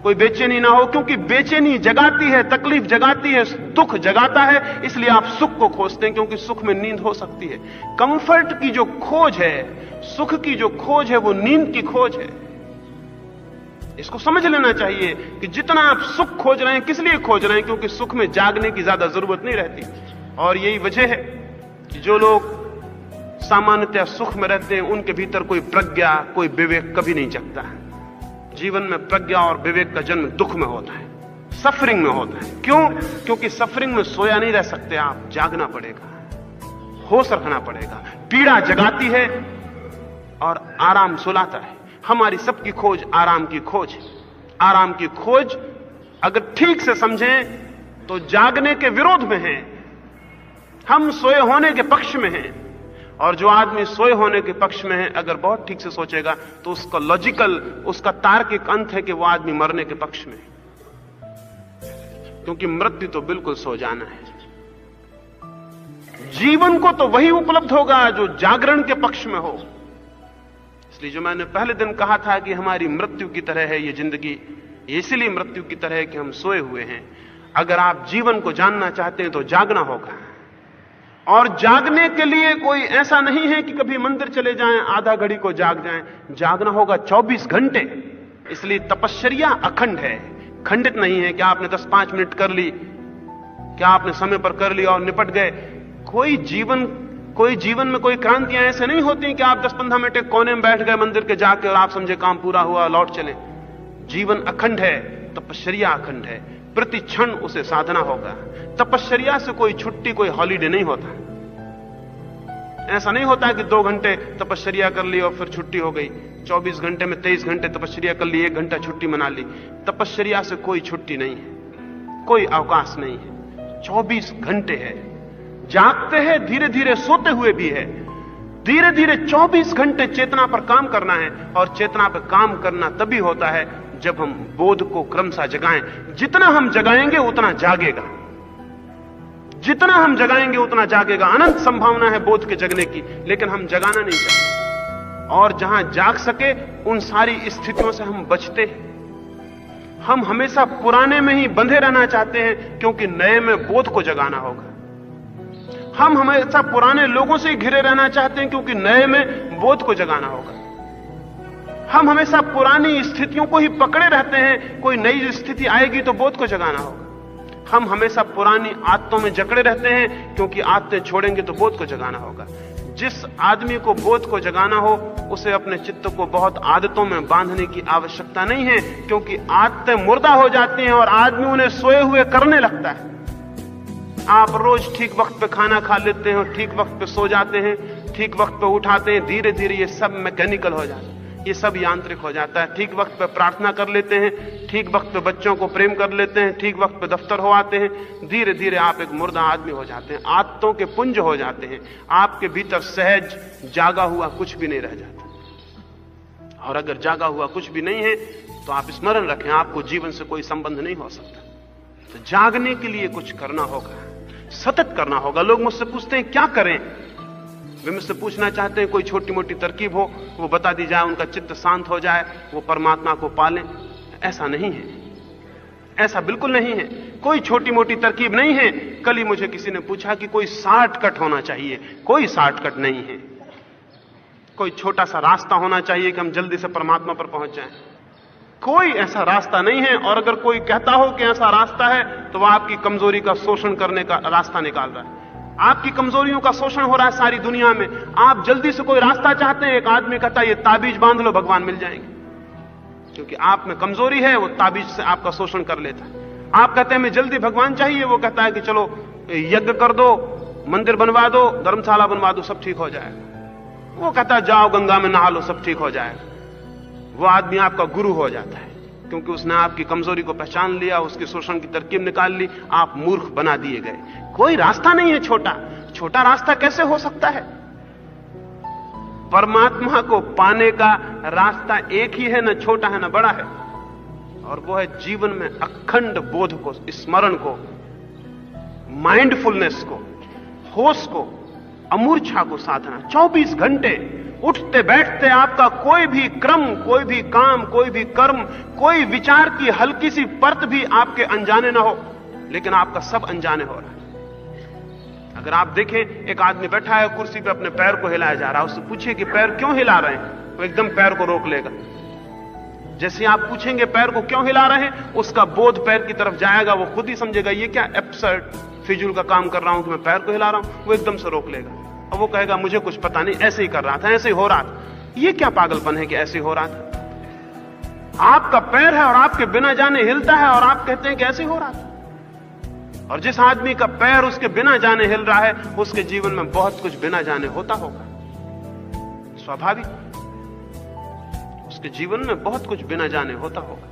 कोई बेचैनी ना हो, क्योंकि बेचैनी जगाती है, तकलीफ जगाती है, दुख जगाता है, इसलिए आप सुख को खोजते हैं, क्योंकि सुख में नींद हो सकती है। कंफर्ट की जो खोज है, सुख की जो खोज है, वो नींद की खोज है। इसको समझ लेना चाहिए कि जितना आप सुख खोज रहे हैं, किस लिए खोज रहे हैं? क्योंकि सुख में जागने की ज्यादा जरूरत नहीं रहती। और यही वजह है कि जो लोग सामान्यतः सुख में रहते हैं, उनके भीतर कोई प्रज्ञा, कोई विवेक कभी नहीं जगता है। जीवन में प्रज्ञा और विवेक का जन्म दुख में होता है, सफरिंग में होता है। क्यों? क्योंकि सफरिंग में सोया नहीं रह सकते आप, जागना पड़ेगा, होश रखना पड़ेगा। पीड़ा जगाती है और आराम सुलाता है। हमारी सबकी खोज आराम की खोज है। आराम की खोज अगर ठीक से समझें तो जागने के विरोध में है। हम सोए होने के पक्ष में हैं, और जो आदमी सोए होने के पक्ष में है, अगर बहुत ठीक से सोचेगा तो उसका लॉजिकल, उसका तार्किक अंत है कि वो आदमी मरने के पक्ष में है, क्योंकि मृत्यु तो बिल्कुल सो जाना है। जीवन को तो वही उपलब्ध होगा जो जागरण के पक्ष में हो। इसलिए जो मैंने पहले दिन कहा था कि हमारी मृत्यु की तरह है ये जिंदगी, इसलिए मृत्यु की तरह है कि हम सोए हुए हैं। अगर आप जीवन को जानना चाहते हैं तो जागना होगा, और जागने के लिए कोई ऐसा नहीं है कि कभी मंदिर चले जाएं, आधा घड़ी को जाग जाएं। जागना होगा 24 घंटे। इसलिए तपश्चर्या अखंड है, खंडित नहीं है कि आपने 10-5 मिनट कर ली, क्या आपने समय पर कर लिया और निपट गए। कोई जीवन में कोई क्रांतियां ऐसे नहीं होती कि आप 10-15 मिनट एक कोने में बैठ गए मंदिर के जाके और आप समझे काम पूरा हुआ, लौट चले। जीवन अखंड है, तपश्चर्या अखंड है, प्रति क्षण उसे साधना होगा। तपश्चर्या से कोई छुट्टी, कोई हॉलीडे नहीं होता। ऐसा नहीं होता है कि 2 घंटे तपश्चर्या कर ली और फिर छुट्टी हो गई। 24 घंटे में 23 घंटे तपश्चर्या कर ली, 1 घंटा छुट्टी मना ली। तपश्चर्या से कोई छुट्टी नहीं है, कोई अवकाश नहीं है। 24 घंटे है, जागते हैं, धीरे धीरे सोते हुए भी है। धीरे धीरे 24 घंटे चेतना पर काम करना है, और चेतना पर काम करना तभी होता है जब हम बोध को क्रमशः जगाएं। जितना हम जगाएंगे उतना जागेगा, जितना हम जगाएंगे उतना जागेगा। अनंत संभावना है बोध के जगने की, लेकिन हम जगाना नहीं चाहते। और जहां जाग सके उन सारी स्थितियों से हम बचते हैं। हम हमेशा पुराने में ही बंधे रहना चाहते हैं, क्योंकि नए में बोध को जगाना होगा। हम हमेशा पुराने लोगों से ही घिरे रहना चाहते हैं, क्योंकि नए में बोध को जगाना होगा। हम हमेशा पुरानी स्थितियों को ही पकड़े रहते हैं, कोई नई स्थिति आएगी तो बोध को जगाना होगा। हम हमेशा पुरानी आदतों में जकड़े रहते हैं, क्योंकि आदतें छोड़ेंगे तो बोध को जगाना होगा। जिस आदमी को बोध को जगाना हो, उसे अपने चित्त को बहुत आदतों में बांधने की आवश्यकता नहीं है, क्योंकि आदतें मुर्दा हो जाती हैं और आदमी उन्हें सोए हुए करने लगता है। आप रोज ठीक वक्त पे खाना खा लेते हैं, ठीक वक्त पे सो जाते हैं, ठीक वक्त पे उठाते हैं, धीरे धीरे ये सब मैकेनिकल हो जाता है, ये सब यांत्रिक हो जाता है। ठीक वक्त पे प्रार्थना कर लेते हैं, ठीक वक्त पे बच्चों को प्रेम कर लेते हैं, ठीक वक्त पे दफ्तर हो आते हैं, धीरे धीरे आप एक मुर्दा आदमी हो जाते हैं। आदतों के पुंज हो जाते हैं, आपके भीतर सहज जागा हुआ कुछ भी नहीं रह जाता। और अगर जागा हुआ कुछ भी नहीं है तो आप स्मरण रखें, आपको जीवन से कोई संबंध नहीं हो सकता। तो जागने के लिए कुछ करना होगा, सतत करना होगा। लोग मुझसे पूछते हैं क्या करें, वे मुझसे पूछना चाहते हैं कोई छोटी मोटी तरकीब हो, वो बता दी जाए, उनका चित्त शांत हो जाए, वो परमात्मा को पालें। ऐसा नहीं है, ऐसा बिल्कुल नहीं है। कोई छोटी मोटी तरकीब नहीं है। कल ही मुझे किसी ने पूछा कि कोई शॉर्टकट होना चाहिए। कोई शॉर्टकट नहीं है, कोई छोटा सा रास्ता होना चाहिए कि हम जल्दी से परमात्मा पर पहुंच जाएं। कोई ऐसा रास्ता नहीं है। और अगर कोई कहता हो कि ऐसा रास्ता है, तो वह आपकी कमजोरी का शोषण करने का रास्ता निकाल रहा है। आपकी कमजोरियों का शोषण हो रहा है सारी दुनिया में। आप जल्दी से कोई रास्ता चाहते हैं, एक आदमी कहता है ये ताबीज बांध लो, भगवान मिल जाएंगे। क्योंकि आप में कमजोरी है, वो ताबीज से आपका शोषण कर लेता है। आप कहते हैं हमें जल्दी भगवान चाहिए, वो कहता है कि चलो यज्ञ कर दो, मंदिर बनवा दो, धर्मशाला बनवा दो, सब ठीक हो जाएगा। वो कहता है जाओ गंगा में नहा लो, सब ठीक हो जाएगा। वो आदमी आपका गुरु हो जाता है, क्योंकि उसने आपकी कमजोरी को पहचान लिया, उसके शोषण की तरकीब निकाल ली, आप मूर्ख बना दिए गए। कोई रास्ता नहीं है छोटा। छोटा रास्ता कैसे हो सकता है? परमात्मा को पाने का रास्ता एक ही है, न छोटा है न बड़ा है, और वो है जीवन में अखंड बोध को, स्मरण को, माइंडफुलनेस को, होश को, अमूर्छा को साधना। 24 घंटे उठते बैठते आपका कोई भी क्रम, कोई भी काम, कोई भी कर्म, कोई विचार की हल्की सी परत भी आपके अनजाने ना हो, लेकिन आपका सब अनजाने हो रहा है। अगर आप देखें, एक आदमी बैठा है कुर्सी पे, अपने पैर को हिलाया जा रहा है, उससे पूछिए कि पैर क्यों हिला रहे हैं, वो एकदम पैर को रोक लेगा। जैसे आप पूछेंगे पैर को क्यों हिला रहे हैं, उसका बोध पैर की तरफ जाएगा, वो खुद ही समझेगा ये क्या एब्सर्ड फिजूल का काम कर रहा हूं कि मैं पैर को हिला रहा हूं। वो एकदम से रोक लेगा और वो कहेगा मुझे कुछ पता नहीं, ऐसे ही कर रहा था, ऐसे ही हो रहा था। ये क्या पागलपन है कि ऐसे ही हो रहा था? आपका पैर है और आपके बिना जाने हिलता है, और आप कहते हैं कि ऐसे ही हो रहा था। और जिस आदमी का पैर उसके बिना जाने हिल रहा है, उसके जीवन में बहुत कुछ बिना जाने होता होगा, स्वाभाविक। उसके जीवन में बहुत कुछ बिना जाने होता होगा,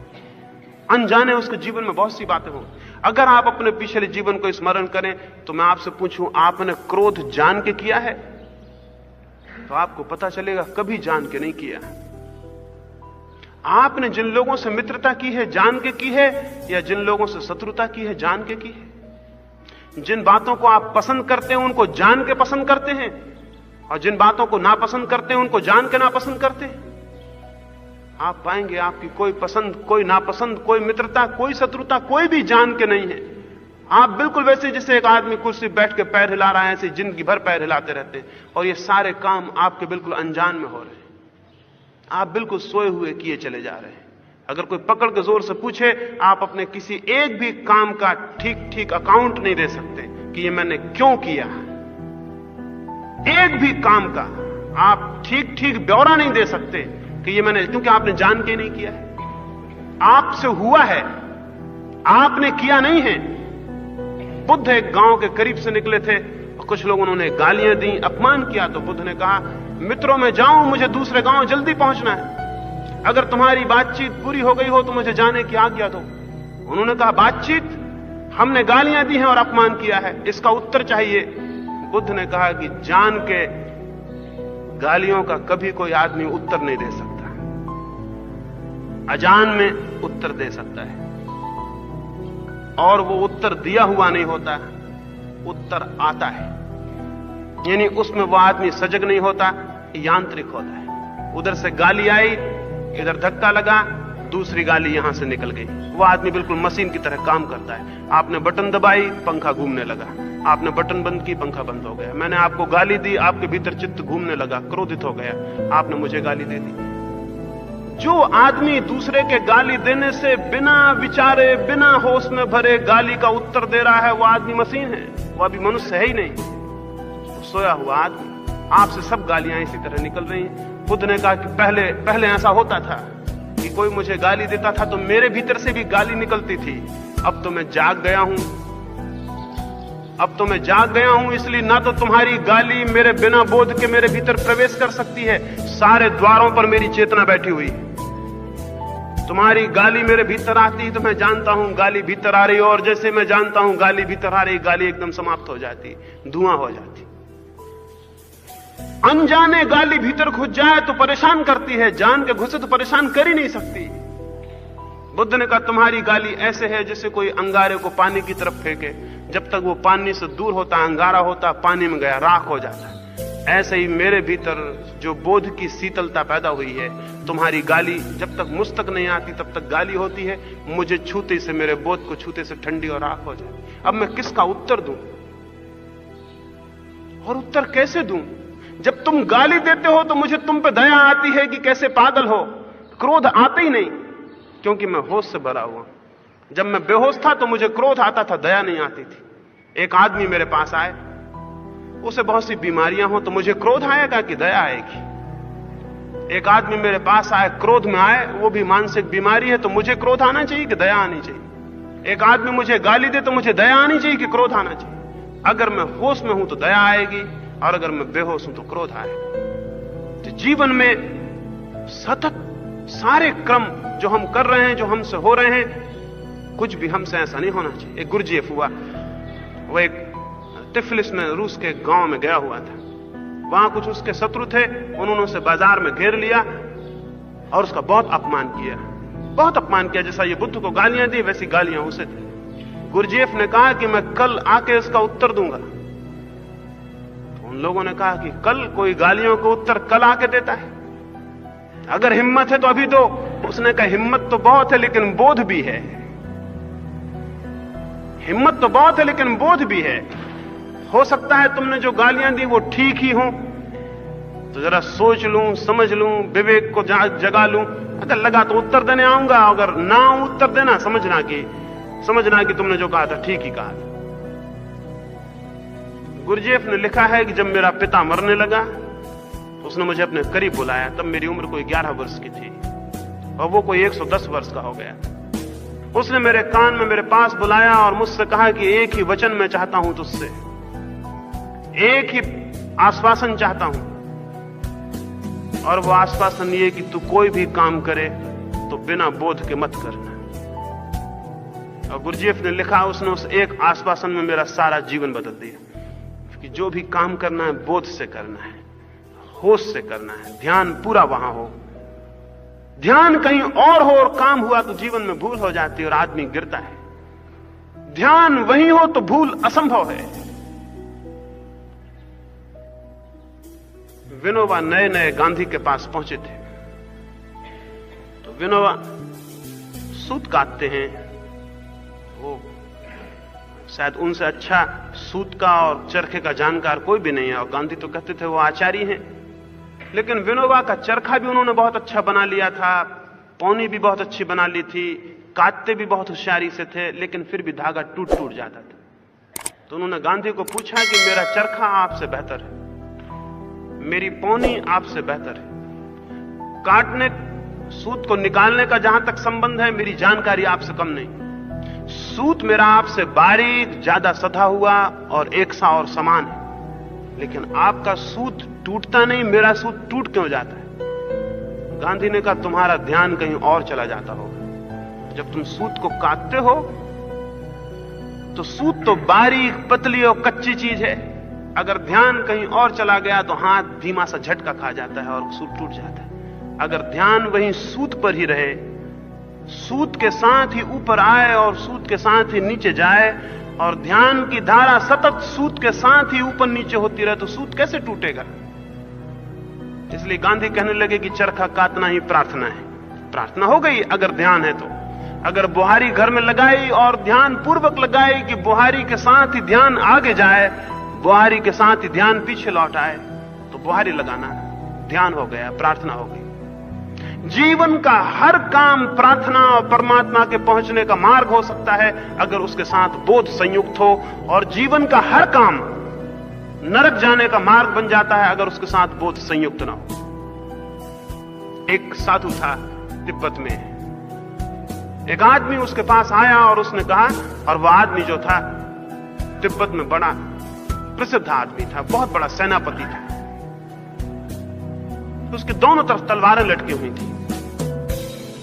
अनजाने उसके जीवन में बहुत सी बातें होंगी। अगर आप अपने पिछले जीवन को स्मरण करें, तो मैं आपसे पूछूं, आपने क्रोध जान के किया है? तो आपको पता चलेगा कभी जान के नहीं किया। आपने जिन लोगों से मित्रता की है जान के की है, या जिन लोगों से शत्रुता की है जान के की है? जिन बातों को आप पसंद करते हैं उनको जान के पसंद करते हैं, और जिन बातों को नापसंद करते हैं उनको जान के नापसंद करते हैं? आप पाएंगे आपकी कोई पसंद, कोई नापसंद, कोई मित्रता, कोई शत्रुता, कोई भी जान के नहीं है। आप बिल्कुल वैसे जैसे एक आदमी कुर्सी बैठ के पैर हिला रहा है, ऐसे जिंदगी भर पैर हिलाते रहते हैं, और ये सारे काम आपके बिल्कुल अनजान में हो रहे हैं। आप बिल्कुल सोए हुए किए चले जा रहे हैं। अगर कोई पकड़ के जोर से पूछे, आप अपने किसी एक भी काम का ठीक ठीक अकाउंट नहीं दे सकते कि ये मैंने क्यों किया। एक भी काम का आप ठीक ठीक ब्यौरा नहीं दे सकते कि ये मैंने, क्योंकि आपने जान के नहीं किया है, आपसे हुआ है, आपने किया नहीं है। बुद्ध एक गांव के करीब से निकले थे और कुछ लोग उन्होंने गालियां दी, अपमान किया, तो बुद्ध ने कहा, मित्रों मैं जाऊं, मुझे दूसरे गांव जल्दी पहुंचना है, अगर तुम्हारी बातचीत पूरी हो गई हो तो मुझे जाने की आज्ञा दो। उन्होंने कहा, बातचीत? हमने गालियां दी हैं और अपमान किया है, इसका उत्तर चाहिए। बुद्ध ने कहा कि जान के गालियों का कभी कोई आदमी उत्तर नहीं दे सकता, अजान में उत्तर दे सकता है, और वो उत्तर दिया हुआ नहीं होता, उत्तर आता है, यानी उसमें वो आदमी सजग नहीं होता, यांत्रिक होता है। उधर से गाली आई, इधर धक्का लगा, दूसरी गाली यहां से निकल गई, वो आदमी बिल्कुल मशीन की तरह काम करता है। आपने बटन दबाई, पंखा घूमने लगा, आपने बटन बंद की, पंखा बंद हो गया। मैंने आपको गाली दी, आपके भीतर चित्त घूमने लगा, क्रोधित हो गया, आपने मुझे गाली दे दी। जो आदमी दूसरे के गाली देने से बिना विचारे, बिना होश में भरे गाली का उत्तर दे रहा है, वो आदमी मशीन है, वो अभी मनुष्य है ही नहीं, सोया हुआ आदमी। आपसे सब गालियां इसी तरह निकल रही हैं। बुद्ध ने कहा कि पहले ऐसा होता था कि कोई मुझे गाली देता था तो मेरे भीतर से भी गाली निकलती थी, अब तो मैं जाग गया हूं, अब तो मैं जाग गया हूं, इसलिए ना तो तुम्हारी गाली मेरे बिना बोध के मेरे भीतर प्रवेश कर सकती है, सारे द्वारों पर मेरी चेतना बैठी हुई। तुम्हारी गाली मेरे भीतर आती है तो मैं जानता हूं गाली भीतर आ रही, और जैसे मैं जानता हूं गाली भीतर आ रही, गाली एकदम समाप्त हो जाती, धुआं हो जाती। अनजाने गाली भीतर घुस जाए तो परेशान करती है, जान के घुसे तो परेशान कर ही नहीं सकती। बुद्ध ने कहा, तुम्हारी गाली ऐसे है जैसे कोई अंगारे को पानी की तरफ फेंके, जब तक वो पानी से दूर होता, अंगारा होता, पानी में गया, राख हो जाता। ऐसे ही मेरे भीतर जो बोध की शीतलता पैदा हुई है, तुम्हारी गाली जब तक मुझ तक नहीं आती तब तक गाली होती है, मुझे छूते से, मेरे बोध को छूते से ठंडी और राख हो जाती। अब मैं किसका उत्तर दूं, और उत्तर कैसे दूं? जब तुम गाली देते हो तो मुझे तुम पे दया आती है कि कैसे पागल हो, क्रोध आता ही नहीं, क्योंकि मैं होश से भरा हुआ। जब मैं बेहोश था तो मुझे क्रोध आता था, दया नहीं आती थी। एक आदमी मेरे पास आए, उसे बहुत सी बीमारियां हो तो मुझे क्रोध आएगा कि दया आएगी? एक आदमी मेरे पास आए, क्रोध में आए, वो भी मानसिक बीमारी है, तो मुझे क्रोध आना चाहिए कि दया आनी चाहिए? एक आदमी मुझे गाली दे तो मुझे दया आनी चाहिए कि क्रोध आना चाहिए? अगर मैं होश में हूं तो दया आएगी, और अगर मैं बेहोश हूं तो क्रोध आएगा। तो जीवन में सतत सारे क्रम जो हम कर रहे हैं, जो हमसे हो रहे हैं, कुछ भी हमसे ऐसा नहीं होना चाहिए। एक गुरजेफ हुआ, वो एक तिफलिस में, रूस के गांव में गया हुआ था। वहां कुछ उसके शत्रु थे, उन्होंने उसे बाजार में घेर लिया और उसका बहुत अपमान किया, बहुत अपमान किया। जैसा ये बुद्ध को गालियां दी, वैसी गालियां उसे दी। गुरजेफ ने कहा कि मैं कल आके इसका उत्तर दूंगा। उन लोगों ने कहा कि कल? कोई गालियों को उत्तर कल आके देता है? अगर हिम्मत है तो अभी दो। उसने कहा, हिम्मत तो बहुत है लेकिन बोध भी है। हिम्मत तो बहुत है लेकिन बोध भी है। हो सकता है तुमने जो गालियां दी वो ठीक ही हो, तो जरा सोच लूं, समझ लूं, विवेक को जगा लूं, अगर लगा तो उत्तर देने आऊंगा, अगर ना उत्तर देना समझना कि तुमने जो कहा था ठीक ही कहा था। गुरजेफ ने लिखा है कि जब मेरा पिता मरने लगा तो उसने मुझे अपने करीब बुलाया, तब मेरी उम्र कोई 11 वर्ष की थी और वो कोई 110 वर्ष का हो गया। उसने मेरे कान में मेरे पास बुलाया और मुझसे कहा कि एक ही वचन मैं चाहता हूं तुझसे, एक ही आश्वासन चाहता हूं, और वो आश्वासन ये कि तू कोई भी काम करे तो बिना बोध के मत करना। और गुरजेफ ने लिखा, उसने उस एक आश्वासन में मेरा सारा जीवन बदल दिया कि जो भी काम करना है बोध से करना है, होश से करना है, ध्यान पूरा वहां हो। ध्यान कहीं और हो और काम हुआ तो जीवन में भूल हो जाती है और आदमी गिरता है। ध्यान वहीं हो तो भूल असंभव है। विनोबा नए नए गांधी के पास पहुंचे थे। विनोबा सूत काटते हैं, वो शायद उनसे अच्छा सूत का और चरखे का जानकार कोई भी नहीं है, और गांधी तो कहते थे वो आचार्य हैं। लेकिन विनोबा का चरखा भी उन्होंने बहुत अच्छा बना लिया था, पौनी भी बहुत अच्छी बना ली थी, काटते भी बहुत होशियारी से थे, लेकिन फिर भी धागा टूट टूट जाता था। तो उन्होंने गांधी को पूछा कि मेरा चरखा आपसे बेहतर है, मेरी पौनी आपसे बेहतर है, काटने सूत को निकालने का जहां तक संबंध है मेरी जानकारी आपसे कम नहीं, सूत मेरा आपसे बारीक, ज्यादा सधा हुआ और एक सा और समान है, लेकिन आपका सूत टूटता नहीं, मेरा सूत टूट क्यों जाता है? गांधी ने कहा तुम्हारा ध्यान कहीं और चला जाता होगा। जब तुम सूत को काटते हो तो सूत तो बारीक, पतली और कच्ची चीज है, अगर ध्यान कहीं और चला गया तो हाथ धीमा सा झटका खा जाता है और सूत टूट जाता है। अगर ध्यान वहीं सूत पर ही रहे, सूत के साथ ही ऊपर आए और सूत के साथ ही नीचे जाए, और ध्यान की धारा सतत सूत के साथ ही ऊपर नीचे होती रहे, तो सूत कैसे टूटेगा? इसलिए गांधी कहने लगे कि चरखा काटना ही प्रार्थना है। प्रार्थना हो गई अगर ध्यान है तो। अगर बुहारी घर में लगाई और ध्यान पूर्वक लगाई कि बुहारी के साथ ही ध्यान आगे जाए, बुहारी के साथ ही ध्यान पीछे लौट आए, तो बुहारी लगाना ध्यान हो गया, प्रार्थना हो गई। जीवन का हर काम प्रार्थना और परमात्मा के पहुंचने का मार्ग हो सकता है अगर उसके साथ बोध संयुक्त हो, और जीवन का हर काम नरक जाने का मार्ग बन जाता है अगर उसके साथ बोध संयुक्त ना हो। एक साधु था तिब्बत में, एक आदमी उसके पास आया और उसने कहा, और वह आदमी जो था तिब्बत में बड़ा प्रसिद्ध आदमी था, बहुत बड़ा सेनापति था, उसके दोनों तरफ तलवारें लटकी हुई थी।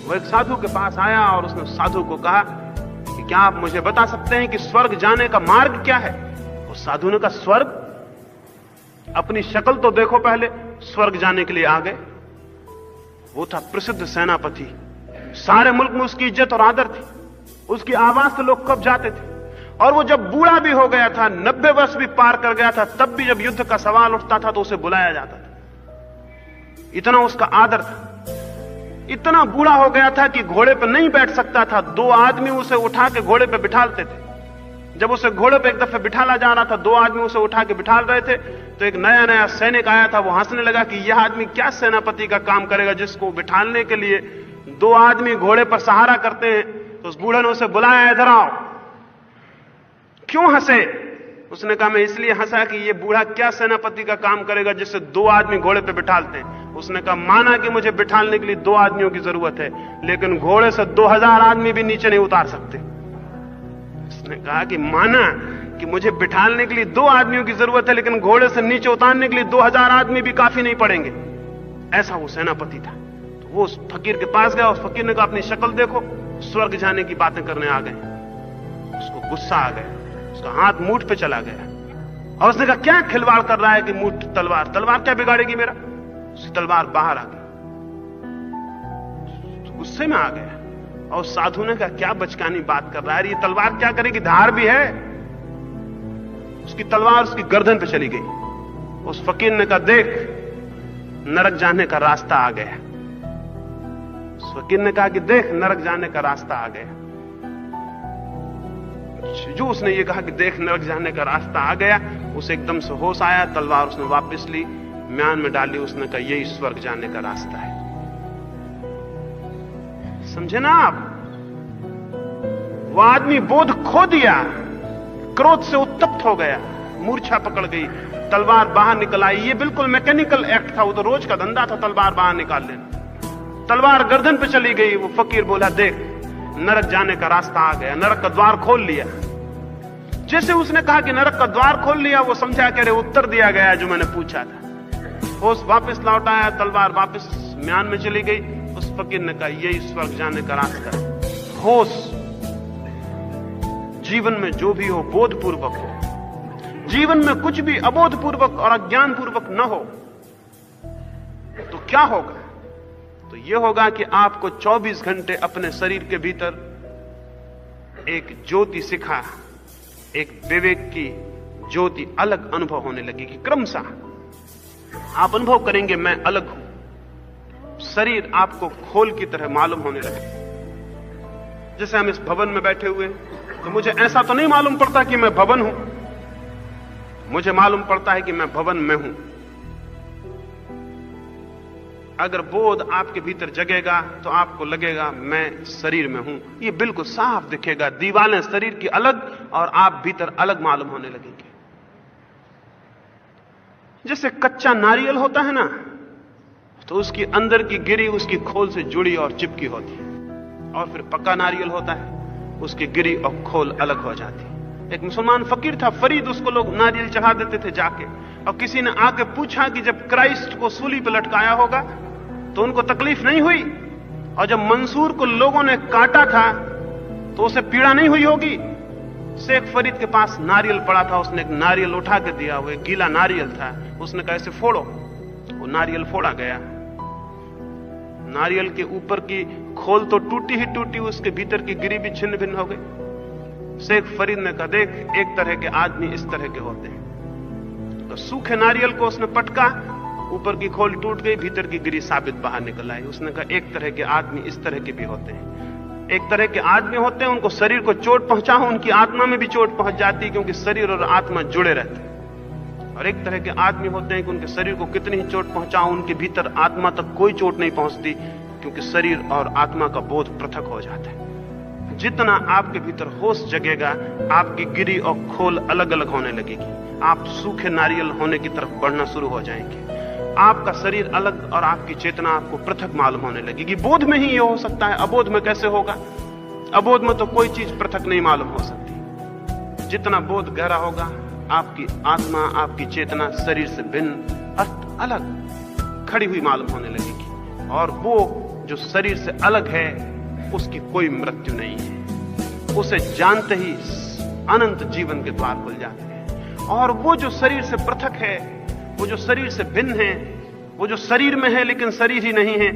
वो एक साधु के पास आया और उसने साधु को कहा कि क्या आप मुझे बता सकते हैं कि स्वर्ग जाने का मार्ग क्या है? उस साधु ने कहा स्वर्ग? अपनी शक्ल तो देखो पहले, स्वर्ग जाने के लिए आ गए। वो था प्रसिद्ध सेनापति, सारे मुल्क में उसकी इज्जत और आदर थी, उसकी आवाज से लोग कब जाते थे। और वो जब बूढ़ा भी हो गया था, 90 वर्ष भी पार कर गया था, तब भी जब युद्ध का सवाल उठता था तो उसे बुलाया जाता था, इतना उसका आदर था। इतना बूढ़ा हो गया था कि घोड़े पर नहीं बैठ सकता था, 2 आदमी उसे उठा के घोड़े पर बिठालते थे। जब उसे घोड़े पे एक दफे बिठाला जा रहा था, 2 आदमी उसे उठा के बिठाल रहे थे, तो एक नया नया सैनिक आया था, वो हंसने लगा कि यह आदमी क्या सेनापति का काम करेगा जिसको बिठालने के लिए 2 आदमी घोड़े पर सहारा करते हैं। तो उस बूढ़े ने उसे बुलाया, इधर आओ। क्यों हंसे? उसने कहा मैं इसलिए हंसा कि ये बूढ़ा क्या सेनापति का काम करेगा जिससे 2 आदमी घोड़े पे बिठालते हैं। उसने कहा माना कि मुझे बिठालने के लिए 2 आदमियों की जरूरत है, लेकिन घोड़े से 2000 आदमी भी नीचे नहीं उतार सकते। उसने कहा कि माना कि मुझे बिठालने के लिए 2 आदमियों की जरूरत है, लेकिन घोड़े से नीचे उतारने के लिए 2000 आदमी भी काफी नहीं पड़ेंगे। ऐसा वो सेनापति था। तो वो उस फकीर के पास गया, उस फकीर ने कहा अपनी शक्ल देखो, स्वर्ग जाने की बातें करने आ गए। उसको गुस्सा आ गया, उसका हाथ मूठ पे चला गया और उसने कहा क्या खिलवाड़ कर रहा है कि मूठ तलवार, तलवार क्या बिगाड़ेगी मेरा? उसकी तलवार बाहर आ गई, तो गुस्से में आ गया। और साधु ने कहा क्या बचकानी बात कर रहा है, ये तलवार क्या करेगी, धार भी है। उसकी तलवार उसकी गर्दन पे चली गई। उस फकीर ने कहा देख नरक जाने का रास्ता आ गया। उस फकीर ने कहा कि देख नरक जाने का रास्ता आ गया। जो उसने ये कहा कि देख नरक जाने का रास्ता आ गया, उसे एकदम से होश आया, तलवार उसने वापस ली, म्यान में डाली। उसने कहा यही स्वर्ग जाने का रास्ता है। समझे ना आप? वो आदमी बोध खो दिया, क्रोध से उत्तप्त हो गया, मूर्छा पकड़ गई, तलवार बाहर निकल आई। ये बिल्कुल मैकेनिकल एक्ट था, वो तो रोज का धंधा था तलवार बाहर निकाल लेना। तलवार गर्दन पे चली गई। वो फकीर बोला देख नरक जाने का रास्ता आ गया, नरक का द्वार खोल लिया। जैसे उसने कहा कि नरक का द्वार खोल लिया, वो समझा कि अरे उत्तर दिया गया जो मैंने पूछा था। होश वापस लौट आया, तलवार वापस म्यान में चली गई। उस फकीर ने कहा यही स्वर्ग जाने का रास्ता है। होश जीवन में जो भी हो बोधपूर्वक हो, जीवन में कुछ भी अबोधपूर्वक और अज्ञानपूर्वक न हो तो क्या होगा? तो यह होगा कि आपको 24 घंटे अपने शरीर के भीतर एक ज्योति शिखा, एक विवेक की ज्योति अलग अनुभव होने लगेगी। क्रमशः आप अनुभव करेंगे मैं अलग हूं, शरीर आपको खोल की तरह मालूम होने लगे। जैसे हम इस भवन में बैठे हुए तो मुझे ऐसा तो नहीं मालूम पड़ता कि मैं भवन हूं, मुझे मालूम पड़ता है कि मैं भवन में हूं। अगर बोध आपके भीतर जगेगा तो आपको लगेगा मैं शरीर में हूं। ये बिल्कुल साफ दिखेगा, दीवारें शरीर की अलग और आप भीतर अलग मालूम होने लगेंगे। जैसे कच्चा नारियल होता है ना, तो उसकी अंदर की गिरी उसकी खोल से जुड़ी और चिपकी होती है, और फिर पक्का नारियल होता है, उसकी गिरी और खोल अलग हो जाती है। एक मुसलमान फकीर था फरीद, उसको लोग नारियल चढ़ा देते थे जाके, और किसी ने आके पूछा कि जब क्राइस्ट को सूली पर लटकाया होगा तो उनको तकलीफ नहीं हुई, और जब मंसूर को लोगों ने काटा था तो उसे पीड़ा नहीं हुई होगी। शेख फरीद के पास नारियल पड़ा था, उसने एक नारियल उठा के दिया, वो एक गीला नारियल था, उसने कहा इसे फोड़ो। वो नारियल फोड़ा गया, नारियल के ऊपर की खोल तो टूटी ही टूटी, उसके भीतर की गिरी भी छिन्न भिन्न हो गई। शेख फरीद ने कहा देख, एक तरह के आदमी इस तरह के होते हैं। तो सूखे नारियल को उसने पटका, ऊपर की खोल टूट गई, भीतर की गिरी साबित बाहर निकल आई। उसने कहा एक तरह के आदमी इस तरह के भी होते हैं। एक तरह के आदमी होते हैं उनको शरीर को चोट पहुंचा हो, उनकी आत्मा में भी चोट पहुंच जाती है, क्योंकि शरीर और आत्मा जुड़े रहते हैं। और एक तरह के आदमी होते हैं कि उनके शरीर को कितनी ही चोट पहुंचाओ, उनके भीतर आत्मा तक कोई चोट नहीं पहुंचती, क्योंकि शरीर और आत्मा का बोध पृथक हो जाता है। जितना आपके भीतर होश जगेगा, आपकी गिरी और खोल अलग अलग होने लगेगी, आप सूखे नारियल होने की तरफ बढ़ना शुरू हो जाएंगे। आपका शरीर अलग और आपकी चेतना आपको पृथक मालूम होने लगेगी। बोध में ही यह हो सकता है, अबोध में कैसे होगा? अबोध में तो कोई चीज पृथक नहीं मालूम हो सकती। जितना बोध गहरा होगा, आपकी आत्मा, आपकी चेतना शरीर से भिन्न, अलग खड़ी हुई मालूम होने लगेगी। और वो जो शरीर से अलग है, उसकी कोई मृत्यु नहीं है। उसे जानते ही अनंत जीवन के द्वार खुल जाते हैं। और वो जो शरीर से पृथक है, वो जो शरीर से भिन्न है, वो जो शरीर में है लेकिन शरीर ही नहीं है,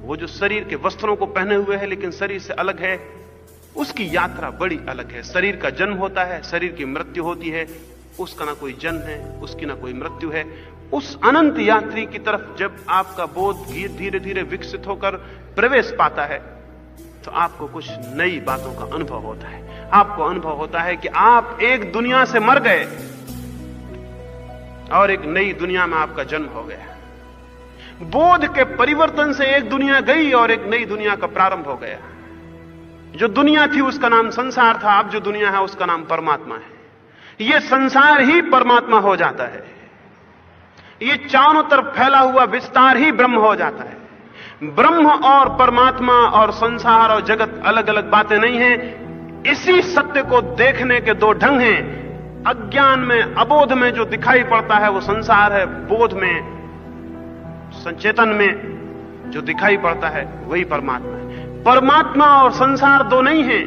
वो जो शरीर के वस्त्रों को पहने हुए है लेकिन शरीर से अलग है, उसकी यात्रा बड़ी अलग है। शरीर का जन्म होता है, शरीर की मृत्यु होती है, उसका ना कोई जन्म है, उसकी ना कोई मृत्यु है। उस अनंत यात्री की तरफ जब आपका बोध धीरे धीरे विकसित होकर प्रवेश पाता है, तो आपको कुछ नई बातों का अनुभव होता है। आपको अनुभव होता है कि आप एक दुनिया से मर गए और एक नई दुनिया में आपका जन्म हो गया। बोध के परिवर्तन से एक दुनिया गई और एक नई दुनिया का प्रारंभ हो गया। जो दुनिया थी उसका नाम संसार था, अब जो दुनिया है उसका नाम परमात्मा है। यह संसार ही परमात्मा हो जाता है, यह चारों तरफ फैला हुआ विस्तार ही ब्रह्म हो जाता है। ब्रह्म और परमात्मा और संसार और जगत अलग अलग बातें नहीं हैं। इसी सत्य को देखने के दो ढंग हैं। अज्ञान में, अबोध में जो दिखाई पड़ता है वो संसार है, बोध में, संचेतन में जो दिखाई पड़ता है वही परमात्मा है। परमात्मा और संसार दो नहीं हैं।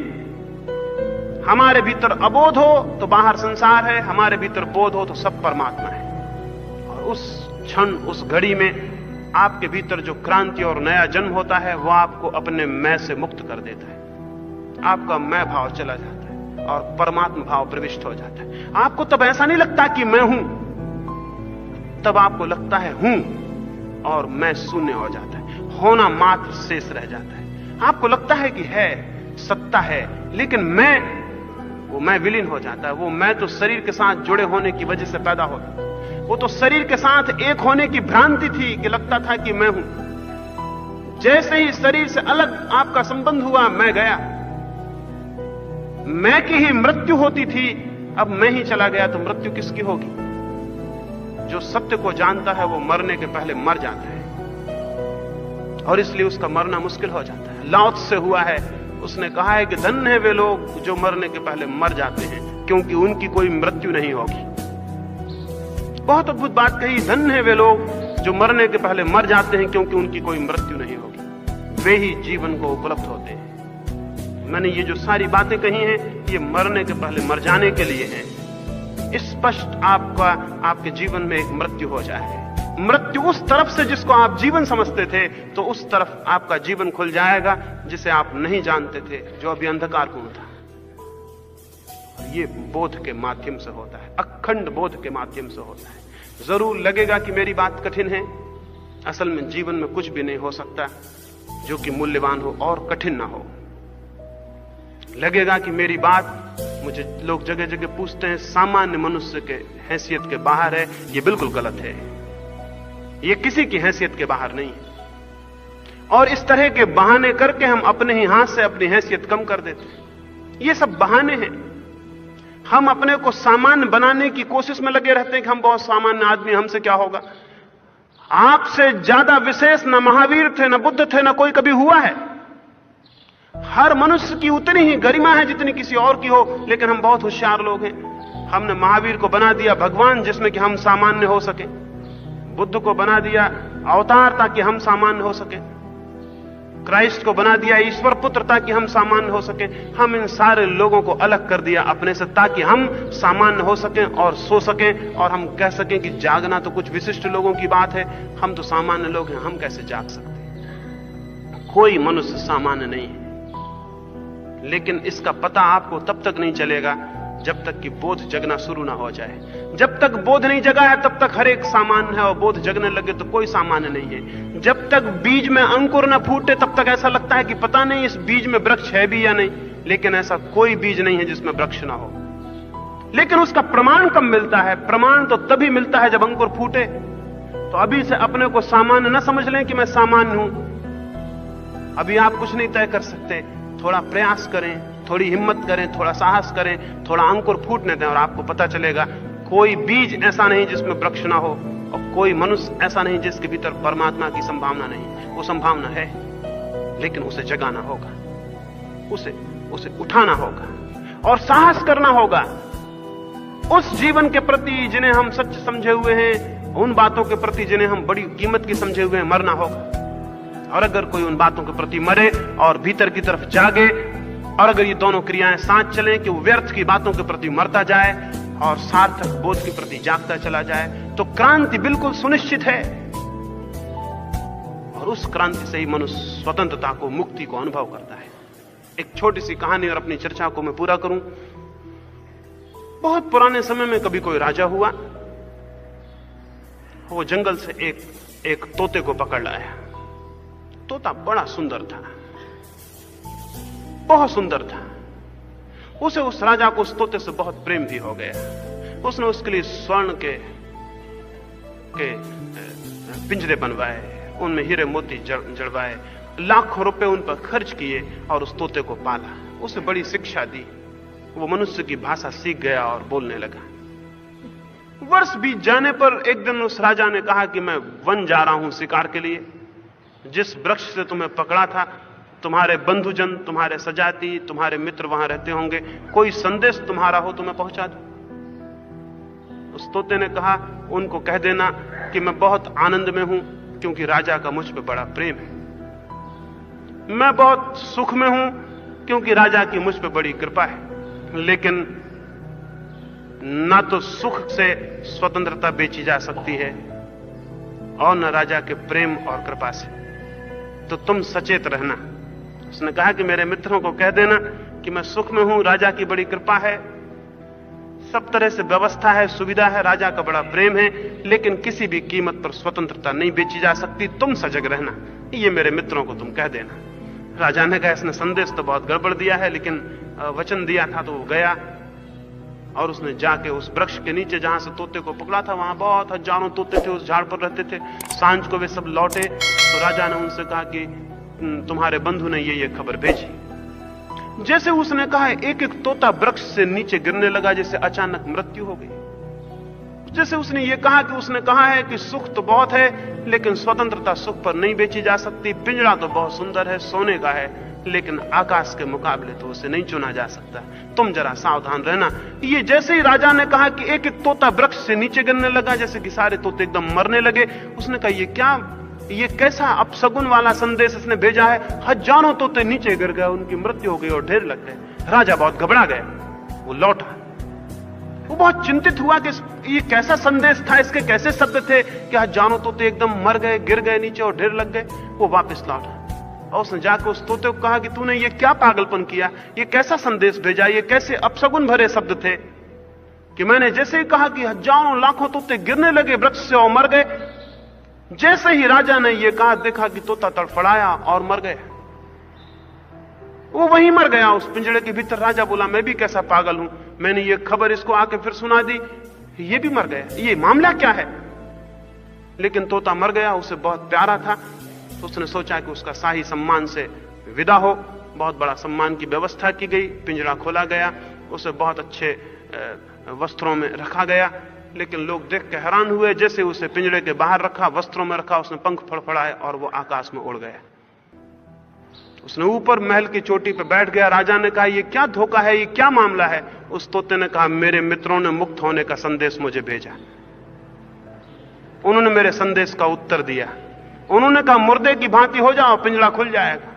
हमारे भीतर अबोध हो तो बाहर संसार है, हमारे भीतर बोध हो तो सब परमात्मा है। और उस क्षण, उस घड़ी में आपके भीतर जो क्रांति और नया जन्म होता है, वो आपको अपने मैं से मुक्त कर देता है। आपका मैं भाव चला जाता है और परमात्मा भाव प्रविष्ट हो जाता है। आपको तब ऐसा नहीं लगता कि मैं हूं, तब आपको लगता है हूं, और मैं शून्य हो जाता है, होना मात्र शेष रह जाता है। आपको लगता है कि है, सत्ता है, लेकिन वो मैं विलीन हो जाता है। वो मैं तो शरीर के साथ जुड़े होने की वजह से पैदा होता है। वो तो शरीर के साथ एक होने की भ्रांति थी कि लगता था कि मैं हूं। जैसे ही शरीर से अलग आपका संबंध हुआ, मैं गया। मैं की ही मृत्यु होती थी, अब मैं ही चला गया तो मृत्यु किसकी होगी? जो सत्य को जानता है वो मरने के पहले मर जाता है, और इसलिए उसका मरना मुश्किल हो जाता है। लाओ से हुआ है, उसने कहा है कि धन्य है वे लोग जो मरने के पहले मर जाते हैं, क्योंकि उनकी कोई मृत्यु नहीं होगी। बहुत अद्भुत बात कही, धन्य है वे लोग जो मरने के पहले मर जाते हैं, क्योंकि उनकी कोई मृत्यु नहीं होगी। वे ही जीवन को उपलब्ध होते हैं। मैंने ये जो सारी बातें कही हैं, ये मरने के पहले मर जाने के लिए हैं। स्पष्ट आपके जीवन में एक मृत्यु हो जाए। मृत्यु उस तरफ से जिसको आप जीवन समझते थे, तो उस तरफ आपका जीवन खुल जाएगा जिसे आप नहीं जानते थे, जो अभी अंधकारपूर्ण था। ये बोध के माध्यम से होता है, अखंड बोध के माध्यम से होता है। जरूर लगेगा कि मेरी बात कठिन है, असल में जीवन में कुछ भी नहीं हो सकता जो कि मूल्यवान हो और कठिन ना हो। लगेगा कि मेरी बात, मुझे लोग जगह जगह पूछते हैं, सामान्य मनुष्य के हैसियत के बाहर है। यह बिल्कुल गलत है। यह किसी की हैसियत के बाहर नहीं है। और इस तरह के बहाने करके हम अपने ही हाथ से अपनी हैसियत कम कर देते हैं। ये सब बहाने हैं। हम अपने को सामान्य बनाने की कोशिश में लगे रहते हैं कि हम बहुत सामान्य आदमी, हमसे क्या होगा। आपसे ज्यादा विशेष न महावीर थे, न बुद्ध थे, न कोई कभी हुआ है। हर मनुष्य की उतनी ही गरिमा है जितनी किसी और की हो, लेकिन हम बहुत होशियार लोग हैं। हमने महावीर को बना दिया भगवान जिसमें कि हम सामान्य हो सके, बुद्ध को बना दिया अवतार ताकि हम सामान्य हो सके, क्राइस्ट को बना दिया ईश्वर पुत्र ताकि हम सामान्य हो सके। हम इन सारे लोगों को अलग कर दिया अपने से ताकि हम सामान्य हो सकें और सो सकें, और हम कह सकें कि जागना तो कुछ विशिष्ट लोगों की बात है, हम तो सामान्य लोग हैं, हम कैसे जाग सकते हैं। कोई मनुष्य सामान्य नहीं है। लेकिन इसका पता आपको तब तक नहीं चलेगा जब तक कि बोध जगना शुरू ना हो जाए। जब तक बोध नहीं जगा है तब तक हर एक सामान्य है, और बोध जगने लगे तो कोई सामान्य नहीं है। जब तक बीज में अंकुर न फूटे तब तक ऐसा लगता है कि पता नहीं इस बीज में वृक्ष है भी या नहीं, लेकिन ऐसा कोई बीज नहीं है जिसमें वृक्ष ना हो। लेकिन उसका प्रमाण कब मिलता है? प्रमाण तो तभी मिलता है जब अंकुर फूटे। तो अभी से अपने को सामान्य न समझ लें कि मैं सामान्य हूं। अभी आप कुछ नहीं तय कर सकते। थोड़ा प्रयास करें, थोड़ी हिम्मत करें, थोड़ा साहस करें, थोड़ा अंकुर फूटने दें, और आपको पता चलेगा कोई बीज ऐसा नहीं जिसमें वृक्ष ना हो, और कोई मनुष्य ऐसा नहीं जिसके भीतर परमात्मा की संभावना नहीं। वो संभावना है, लेकिन उसे जगाना होगा, उसे उठाना होगा और साहस करना होगा। उस जीवन के प्रति जिन्हें हम सच समझे हुए हैं, उन बातों के प्रति जिन्हें हम बड़ी कीमत की समझे हुए हैं, मरना होगा। और अगर कोई उन बातों के प्रति मरे और भीतर की तरफ जागे, और अगर ये दोनों क्रियाएं साथ चलें कि वो व्यर्थ की बातों के प्रति मरता जाए और सार्थक बोध के प्रति जागता चला जाए, तो क्रांति बिल्कुल सुनिश्चित है। और उस क्रांति से ही मनुष्य स्वतंत्रता को, मुक्ति को अनुभव करता है। एक छोटी सी कहानी और अपनी चर्चा को मैं पूरा करूं। बहुत पुराने समय में कभी कोई राजा हुआ, वो जंगल से एक तोते को पकड़ लाया। तोता बड़ा सुंदर था, बहुत सुंदर था। उसे उस राजा को उस तोते से बहुत प्रेम भी हो गया। उसने उसके लिए स्वर्ण के पिंजरे बनवाए, उनमें हीरे मोती जड़वाए, लाखों रुपए उन पर खर्च किए और उस तोते को पाला। उसे बड़ी शिक्षा दी। वो मनुष्य की भाषा सीख गया और बोलने लगा। वर्ष बीत जाने पर एक दिन उस राजा ने कहा कि मैं वन जा रहा हूं शिकार के लिए। जिस वृक्ष से तुम्हें पकड़ा था, तुम्हारे बंधुजन, तुम्हारे सजाती, तुम्हारे मित्र वहां रहते होंगे, कोई संदेश तुम्हारा हो तो मैं पहुंचा दूं। उस तोते ने कहा, उनको कह देना कि मैं बहुत आनंद में हूं क्योंकि राजा का मुझ पे बड़ा प्रेम है। मैं बहुत सुख में हूं क्योंकि राजा की मुझ पे बड़ी कृपा है। लेकिन ना तो सुख से स्वतंत्रता बेची जा सकती है और न राजा के प्रेम और कृपा से। तो तुम सचेत रहना। उसने कहा कि मेरे मित्रों को कह देना कि मैं सुख में हूं, राजा की बड़ी कृपा है, सब तरह से व्यवस्था है, सुविधा है, राजा का बड़ा प्रेम है, लेकिन किसी भी कीमत पर स्वतंत्रता नहीं बेची जा सकती। तुम सजग रहना, ये मेरे मित्रों को तुम कह देना। राजा ने कहा, इसने संदेश तो बहुत गड़बड़ दिया है, लेकिन वचन दिया था तो वो गया। और उसने जाके उस वृक्ष के नीचे जहां से तोते को पकड़ा था, वहां बहुत हजारों तोते थे, उस झाड़ पर रहते थे। सांझ को वे सब लौटे तो राजा ने उनसे कहा कि तुम्हारे बंधु ने ये खबर भेजी। जैसे उसने कहा, एक एक तोता वृक्ष से नीचे गिरने लगा, जैसे अचानक मृत्यु हो गई। जैसे उसने ये कहा कि उसने कहा है कि सुख तो बहुत है, लेकिन स्वतंत्रता सुख पर नहीं बेची जा सकती। पिंजरा तो बहुत सुंदर है, सोने का है, लेकिन आकाश के मुकाबले तो उसे नहीं चुना जा सकता। तुम जरा सावधान रहना। ये जैसे ही राजा ने कहा कि एक एक तोता वृक्ष से नीचे गिरने लगा, जैसे कि सारे तोते एकदम मरने लगे। उसने कहा, ये कैसा अपशगुन वाला संदेश इसने भेजा है। हजारों तोते नीचे गिर गए, उनकी मृत्यु हो गई और ढेर लग गए। राजा बहुत घबरा गया, वो लौटा। वो बहुत चिंतित हुआ कि ये कैसा संदेश था, इसके कैसे शब्द थे कि हजारों तोते एकदम मर गए, गिर गए नीचे और ढेर लग गए। वो वापस लौटा और उसने जाकर उस तोते को कहा कि तूने ये क्या पागलपन किया, ये कैसा संदेश भेजा, ये कैसे अपशगुन भरे शब्द थे कि मैंने जैसे ही कहा कि हजारों लाखों तोते गिरने लगे वृक्ष से और मर गए, जैसे ही राजा ने यह कहा, देखा कि तोता तड़फड़ाया और मर गया। वो वहीं मर गया उस पिंजड़े के भीतर। राजा बोला, मैं भी कैसा पागल हूं, मैंने ये खबर इसको आके फिर सुना दी, ये भी मर गया, ये मामला क्या है? लेकिन तोता मर गया, उसे बहुत प्यारा था। तो उसने सोचा कि उसका शाही सम्मान से विदा हो। बहुत बड़ा सम्मान की व्यवस्था की गई, पिंजरा खोला गया, उसे बहुत अच्छे वस्त्रों में रखा गया। लेकिन लोग देख के हैरान हुए, जैसे उसे पिंजरे के बाहर रखा, वस्त्रों में रखा, उसने पंख फड़फड़ाए और वो आकाश में उड़ गया। उसने ऊपर महल की चोटी पर बैठ गया। राजा ने कहा, ये क्या धोखा है, ये क्या मामला है? उस तोते ने कहा, मेरे मित्रों ने मुक्त होने का संदेश मुझे भेजा, उन्होंने मेरे संदेश का उत्तर दिया। उन्होंने कहा, मुर्दे की भांति हो जाओ, पिंजरा खुल जाएगा।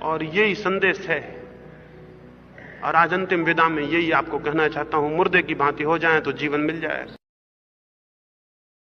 और यही संदेश है। और आज अंतिम विदा में यही आपको कहना चाहता हूं, मुर्दे की भांति हो जाएं तो जीवन मिल जाएगा।